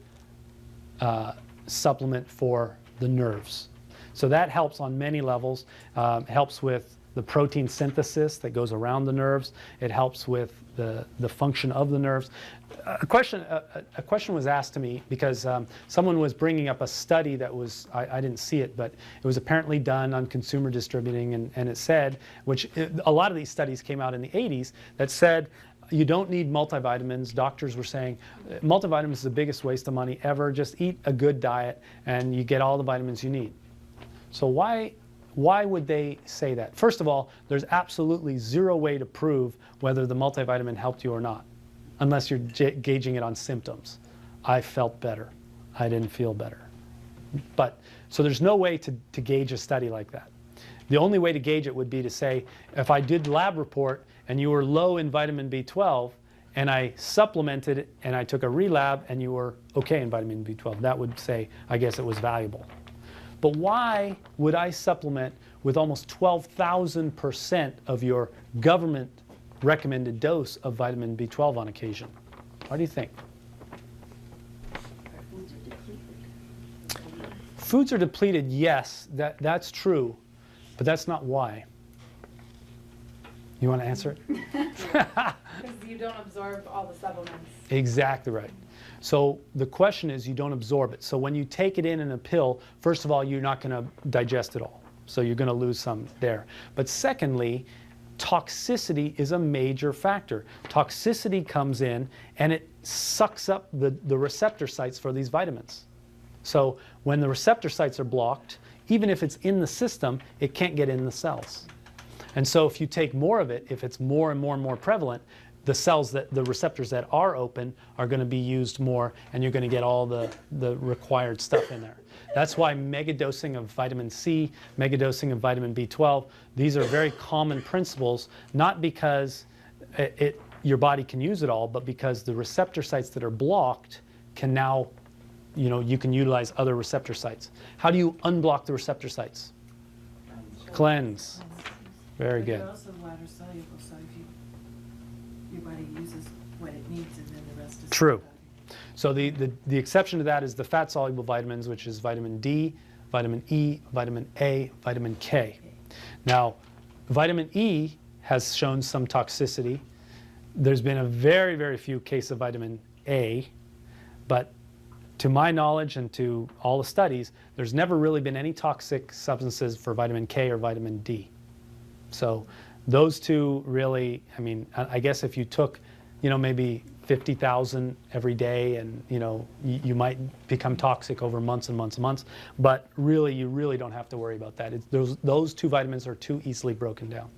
supplement for the nerves. So that helps on many levels. It helps with the protein synthesis that goes around the nerves. It helps with the function of the nerves. A question was asked to me because someone was bringing up a study that was, I didn't see it, but it was apparently done on consumer distributing, and it said, a lot of these studies came out in the 80s, that said you don't need multivitamins. Doctors were saying multivitamins is the biggest waste of money ever. Just eat a good diet and you get all the vitamins you need. So why would they say that? First of all, there's absolutely zero way to prove whether the multivitamin helped you or not, unless you're gauging it on symptoms. I felt better. I didn't feel better. So there's no way to gauge a study like that. The only way to gauge it would be to say, if I did the lab report and you were low in vitamin B12, and I supplemented it and I took a relab and you were okay in vitamin B12, that would say, I guess it was valuable. But why would I supplement with almost 12,000% of your government recommended dose of vitamin B12 on occasion? What do you think? Our foods are depleted. Foods are depleted, yes, that's true, but that's not why. You want to answer it? Because you don't absorb all the supplements. Exactly right. So the question is, you don't absorb it. So when you take it in a pill, first of all, you're not going to digest it all. So you're going to lose some there. But secondly, toxicity is a major factor. Toxicity comes in and it sucks up the receptor sites for these vitamins. So when the receptor sites are blocked, even if it's in the system, it can't get in the cells. And so if you take more of it, if it's more and more and more prevalent, the cells the receptors that are open are going to be used more, and you're going to get all the required stuff in there. That's why megadosing of vitamin C, megadosing of vitamin B12, these are very common principles, not because your body can use it all, but because the receptor sites that are blocked can now, you can utilize other receptor sites. How do you unblock the receptor sites? Cleanse. Very But good. they're also water soluble, so if your body uses what it needs and then the rest is. True. So the exception to that is the fat-soluble vitamins, which is vitamin D, vitamin E, vitamin A, vitamin K. Now, vitamin E has shown some toxicity. There's been a very, very few cases of vitamin A, but to my knowledge and to all the studies, there's never really been any toxic substances for vitamin K or vitamin D. So those two really, I guess if you took, maybe 50,000 every day and, you might become toxic over months and months and months. But really, you really don't have to worry about that. Those two vitamins are too easily broken down.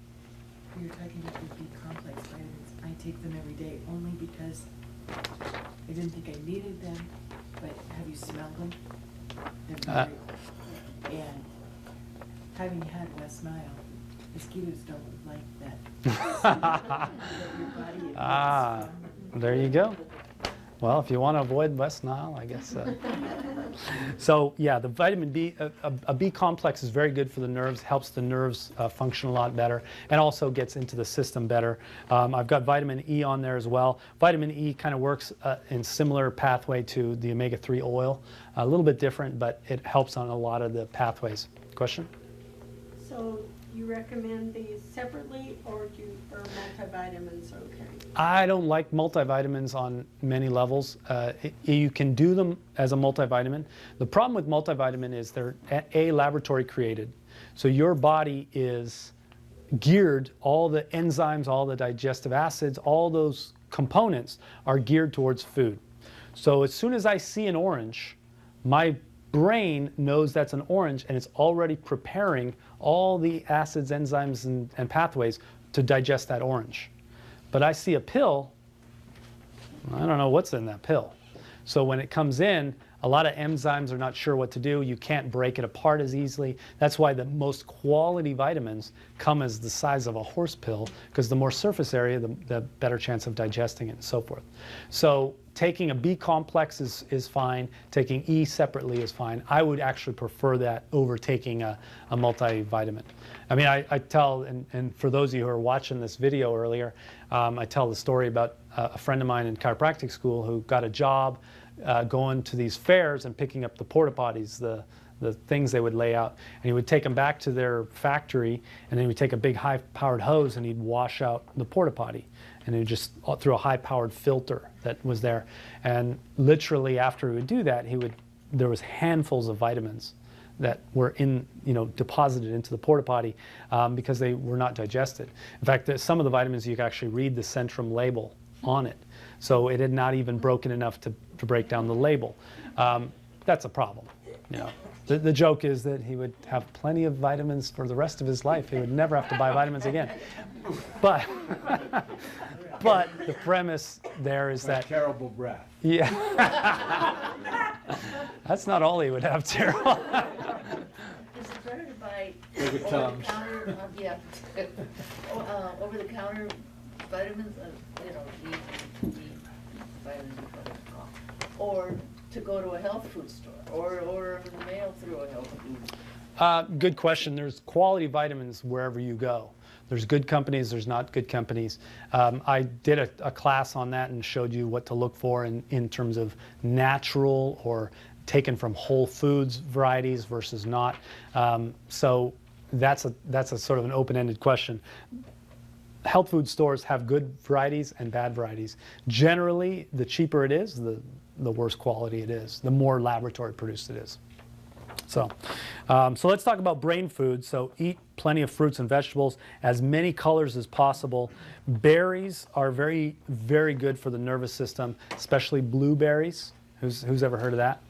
You're talking about the B complex vitamins. I take them every day only because I didn't think I needed them, but have you smelled them? They're very old. And having had West Nile, mosquitoes don't like that. Your body is Ah, there you go. Well, if you want to avoid West Nile, I guess. So yeah, the vitamin B, a B complex is very good for the nerves, helps the nerves function a lot better, and also gets into the system better. I've got vitamin E on there as well. Vitamin E kind of works in similar pathway to the omega-3 oil, a little bit different, but it helps on a lot of the pathways. Question? So you recommend these separately or multivitamins okay? I don't like multivitamins on many levels. You can do them as a multivitamin. The problem with multivitamin is they're laboratory created. So your body is geared, all the enzymes, all the digestive acids, all those components are geared towards food. So as soon as I see an orange, my brain knows that's an orange and it's already preparing all the acids, enzymes, and pathways to digest that orange. But I see a pill, I don't know what's in that pill. So when it comes in, a lot of enzymes are not sure what to do. You can't break it apart as easily. That's why the most quality vitamins come as the size of a horse pill, because the more surface area, the better chance of digesting it and so forth. So taking a B complex is fine. Taking E separately is fine. I would actually prefer that over taking a multivitamin. I mean, I tell, and for those of you who are watching this video earlier, I tell the story about a friend of mine in chiropractic school who got a job going to these fairs and picking up the porta potties, the things they would lay out. And he would take them back to their factory, and then he would take a big high-powered hose and he'd wash out the porta potty. And he would just, through a high-powered filter that was there. And literally after he would do that, there was handfuls of vitamins that were deposited into the porta potty because they were not digested. In fact, some of the vitamins, you could actually read the Centrum label on it. So it had not even broken enough to break down the label. That's a problem. The joke is that he would have plenty of vitamins for the rest of his life. He would never have to buy vitamins again. But the premise there is that Terrible breath. yeah, that's not all he would have, terrible. Is it better to buy Bigger tongue. over-the-counter, over-the-counter vitamins, D, vitamin D, whatever it's called, or to go to a health food store, or mail through a health food? Good question. There's quality vitamins wherever you go. There's good companies, there's not good companies. I did a class on that and showed you what to look for in terms of natural or taken from whole foods varieties versus not. So that's a sort of an open-ended question. Health food stores have good varieties and bad varieties. Generally, the cheaper it is, the worse quality it is, the more laboratory produced it is. So let's talk about brain food. So eat plenty of fruits and vegetables, as many colors as possible. Berries are very, very good for the nervous system, especially blueberries. Who's ever heard of that?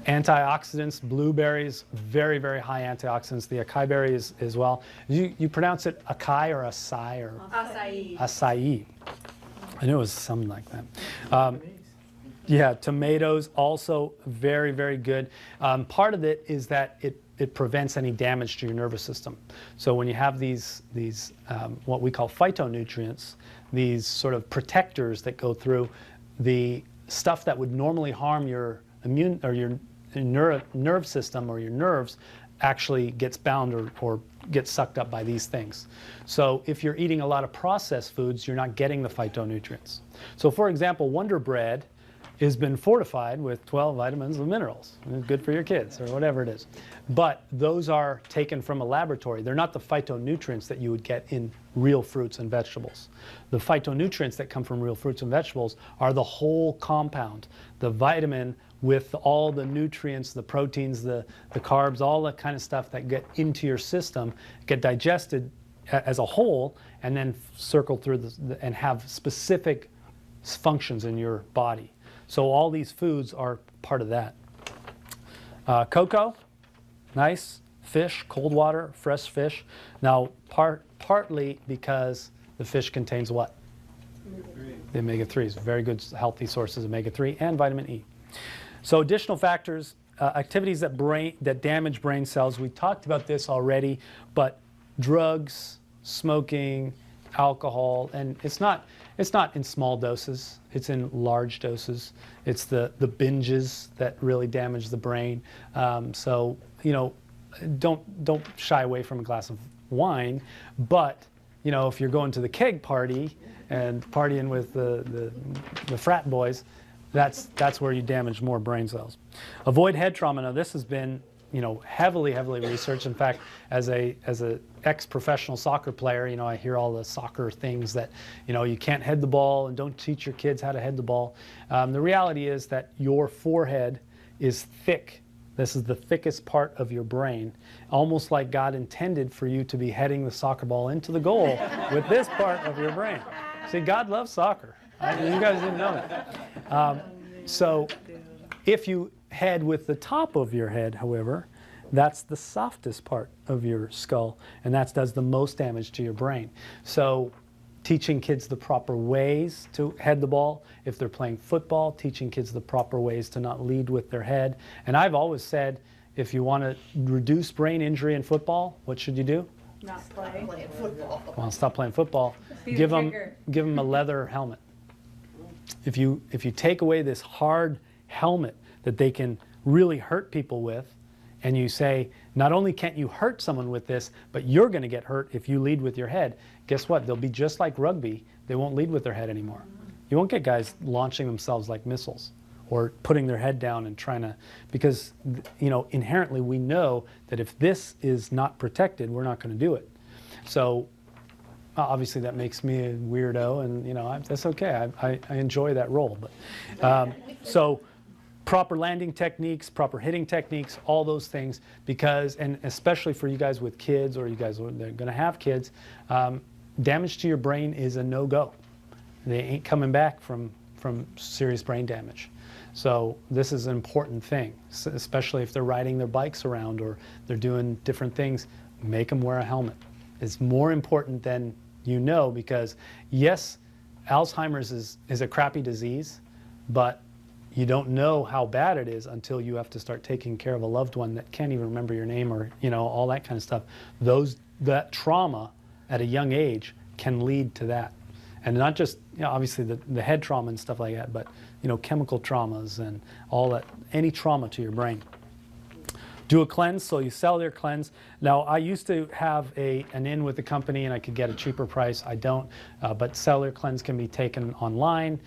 Antioxidants, blueberries, very, very high antioxidants. The acai berry is as well. You pronounce it acai or acai or? Acai. Acai. I knew it was something like that. Yeah, tomatoes also very, very good. Part of it is that it prevents any damage to your nervous system. So when you have these what we call phytonutrients, these sort of protectors that go through, the stuff that would normally harm your immune or your nerve system or your nerves actually gets bound or gets sucked up by these things. So if you're eating a lot of processed foods, you're not getting the phytonutrients. So for example, Wonder Bread has been fortified with 12 vitamins and minerals. It's good for your kids or whatever it is. But those are taken from a laboratory. They're not the phytonutrients that you would get in real fruits and vegetables. The phytonutrients that come from real fruits and vegetables are the whole compound, the vitamin with all the nutrients, the proteins, the carbs, all that kind of stuff that get into your system, get digested as a whole, and then circle through and have specific functions in your body. So all these foods are part of that. Cocoa, nice. Fish, cold water, fresh fish. Now, partly because the fish contains what? The omega-3s. Very good, healthy sources of omega-3 and vitamin E. So additional factors, activities that damage brain cells. We talked about this already, but drugs, smoking, alcohol, and it's not in small doses. It's in large doses. It's the binges that really damage the brain. So don't shy away from a glass of wine, but if you're going to the keg party and partying with the frat boys, that's where you damage more brain cells. Avoid head trauma. Now this has been heavily researched. In fact, as a ex-professional soccer player, I hear all the soccer things that you can't head the ball and don't teach your kids how to head the ball. The reality is that your forehead is thick. This is the thickest part of your brain, almost like God intended for you to be heading the soccer ball into the goal with this part of your brain. See, God loves soccer. You guys didn't know that. So if you head with the top of your head, however, that's the softest part of your skull, and that does the most damage to your brain. So teaching kids the proper ways to head the ball. If they're playing football, teaching kids the proper ways to not lead with their head. And I've always said, if you want to reduce brain injury in football, what should you do? Not play. Playing football. Well, stop playing football. Give them a leather helmet. If you take away this hard helmet that they can really hurt people with, and you say, not only can't you hurt someone with this, but you're going to get hurt if you lead with your head, guess what? They'll be just like rugby. They won't lead with their head anymore. You won't get guys launching themselves like missiles or putting their head down and trying to, because inherently we know that if this is not protected, we're not going to do it. So obviously that makes me a weirdo, and that's okay. I enjoy that role. But so proper landing techniques, proper hitting techniques, all those things, because, and especially for you guys with kids or you guys that are going to have kids, damage to your brain is a no-go. They ain't coming back from serious brain damage. So this is an important thing, especially if they're riding their bikes around or they're doing different things. Make them wear a helmet. It's more important than because yes, Alzheimer's is a crappy disease, but you don't know how bad it is until you have to start taking care of a loved one that can't even remember your name or all that kind of stuff. That trauma at a young age can lead to that And not just, obviously the head trauma and stuff like that, but, chemical traumas and all that, any trauma to your brain. Do a cleanse, so you cellular cleanse. Now, I used to have an in with the company and I could get a cheaper price. I don't, but cellular cleanse can be taken online.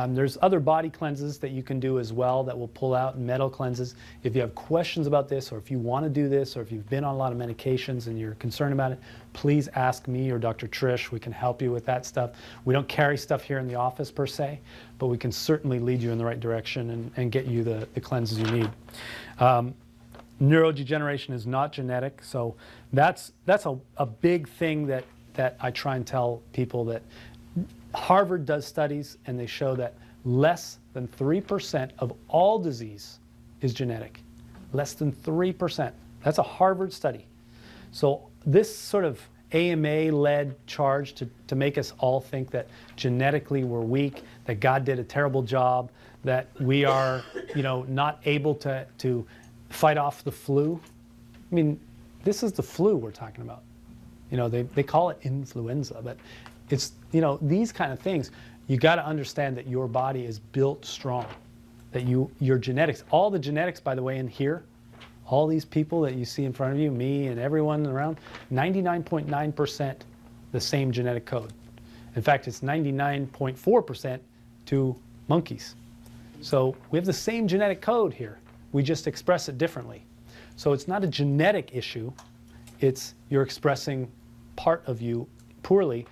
There's other body cleanses that you can do as well that will pull out, metal cleanses. If you have questions about this, or if you want to do this, or if you've been on a lot of medications and you're concerned about it, please ask me or Dr. Trish. We can help you with that stuff. We don't carry stuff here in the office per se, but we can certainly lead you in the right direction and get you the cleanses you need. Neurodegeneration is not genetic, so that's a big thing that I try and tell people, that Harvard does studies and they show that less than 3% of all disease is genetic. Less than 3%. That's a Harvard study. So this sort of AMA-led charge to make us all think that genetically we're weak, that God did a terrible job, that we are, not able to fight off the flu. I mean, this is the flu we're talking about. They call it influenza, but it's, these kind of things. You got to understand that your body is built strong, that your genetics, all the genetics, by the way, in here, all these people that you see in front of you, me and everyone around, 99.9% the same genetic code. In fact, it's 99.4% to monkeys. So we have the same genetic code here. We just express it differently. So it's not a genetic issue. It's you're expressing part of you poorly,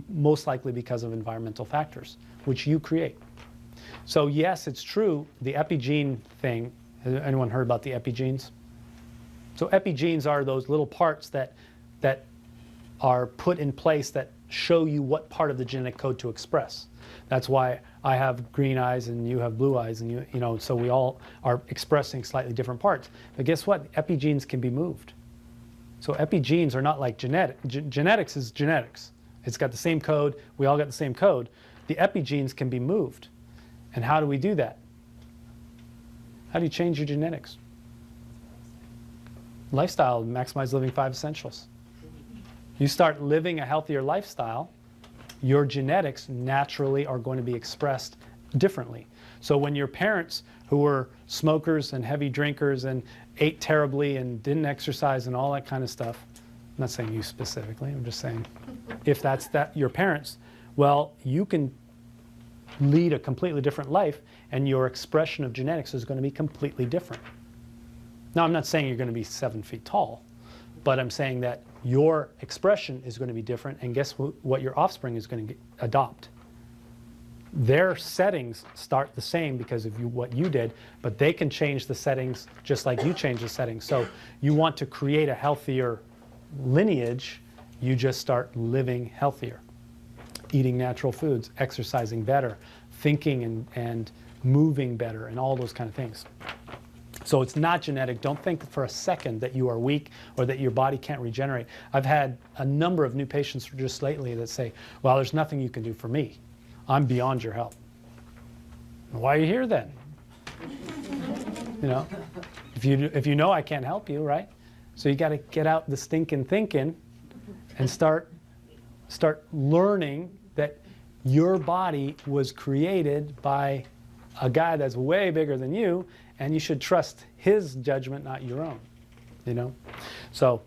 most likely because of environmental factors, which you create. So yes, it's true, the epigene thing. Has anyone heard about the epigenes? So epigenes are those little parts that are put in place that show you what part of the genetic code to express. That's why I have green eyes and you have blue eyes, and so we all are expressing slightly different parts. But guess what? Epigenes can be moved. So epigenes are not like genetics is genetics. It's got the same code. We all got the same code. The epigenes can be moved. And how do we do that? How do you change your genetics? Lifestyle, maximize living 5 essentials. You start living a healthier lifestyle, your genetics naturally are going to be expressed differently. So when your parents, who were smokers and heavy drinkers and ate terribly and didn't exercise and all that kind of stuff, I'm not saying you specifically, I'm just saying if that's your parents, well, you can lead a completely different life and your expression of genetics is going to be completely different. Now, I'm not saying you're going to be 7 feet tall, but I'm saying that your expression is going to be different, and guess what your offspring is going to adopt? Their settings start the same because of what you did, but they can change the settings just like you change the settings. So you want to create a healthier lineage, you just start living healthier, eating natural foods, exercising better, thinking and moving better, and all those kind of things. So it's not genetic. Don't think for a second that you are weak or that your body can't regenerate. I've had a number of new patients just lately that say, well, there's nothing you can do for me. I'm beyond your help. Why are you here then? If you know I can't help you, right? So you got to get out the stinking thinking and start learning that your body was created by a guy that's way bigger than you, and you should trust his judgment, not your own. So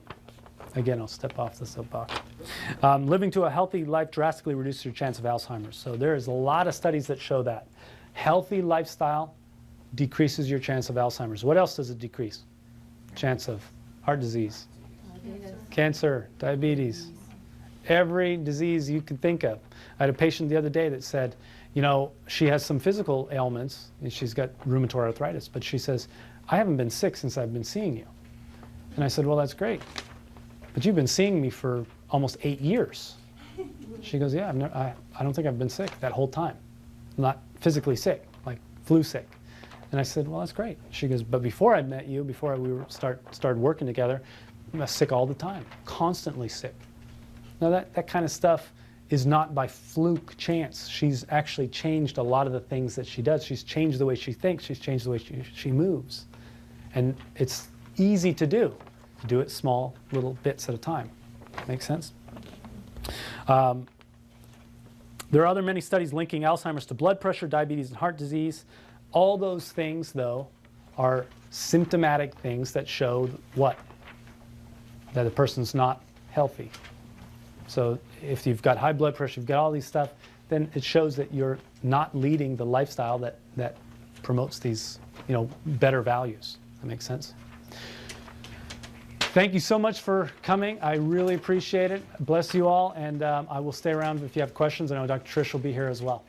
again, I'll step off the soapbox. Living to a healthy life drastically reduces your chance of Alzheimer's. So there's a lot of studies that show that. Healthy lifestyle decreases your chance of Alzheimer's. What else does it decrease? Chance of heart disease, cancer, diabetes, every disease you can think of. I had a patient the other day that said, she has some physical ailments, and she's got rheumatoid arthritis, but she says, I haven't been sick since I've been seeing you. And I said, well, that's great. But you've been seeing me for almost 8 years. She goes, yeah, I don't think I've been sick that whole time. Not physically sick, like flu sick. And I said, well, that's great. She goes, but before I met you, before we started working together, I was sick all the time, constantly sick. Now that kind of stuff is not by fluke chance. She's actually changed a lot of the things that she does. She's changed the way she thinks. She's changed the way she moves. And it's easy to do. Do it small little bits at a time. Make sense? There are other many studies linking Alzheimer's to blood pressure, diabetes, and heart disease. All those things, though, are symptomatic things that show what? That a person's not healthy. So if you've got high blood pressure, you've got all these stuff, then it shows that you're not leading the lifestyle that promotes these, better values. That makes sense? Thank you so much for coming. I really appreciate it. Bless you all, and I will stay around if you have questions. I know Dr. Trish will be here as well.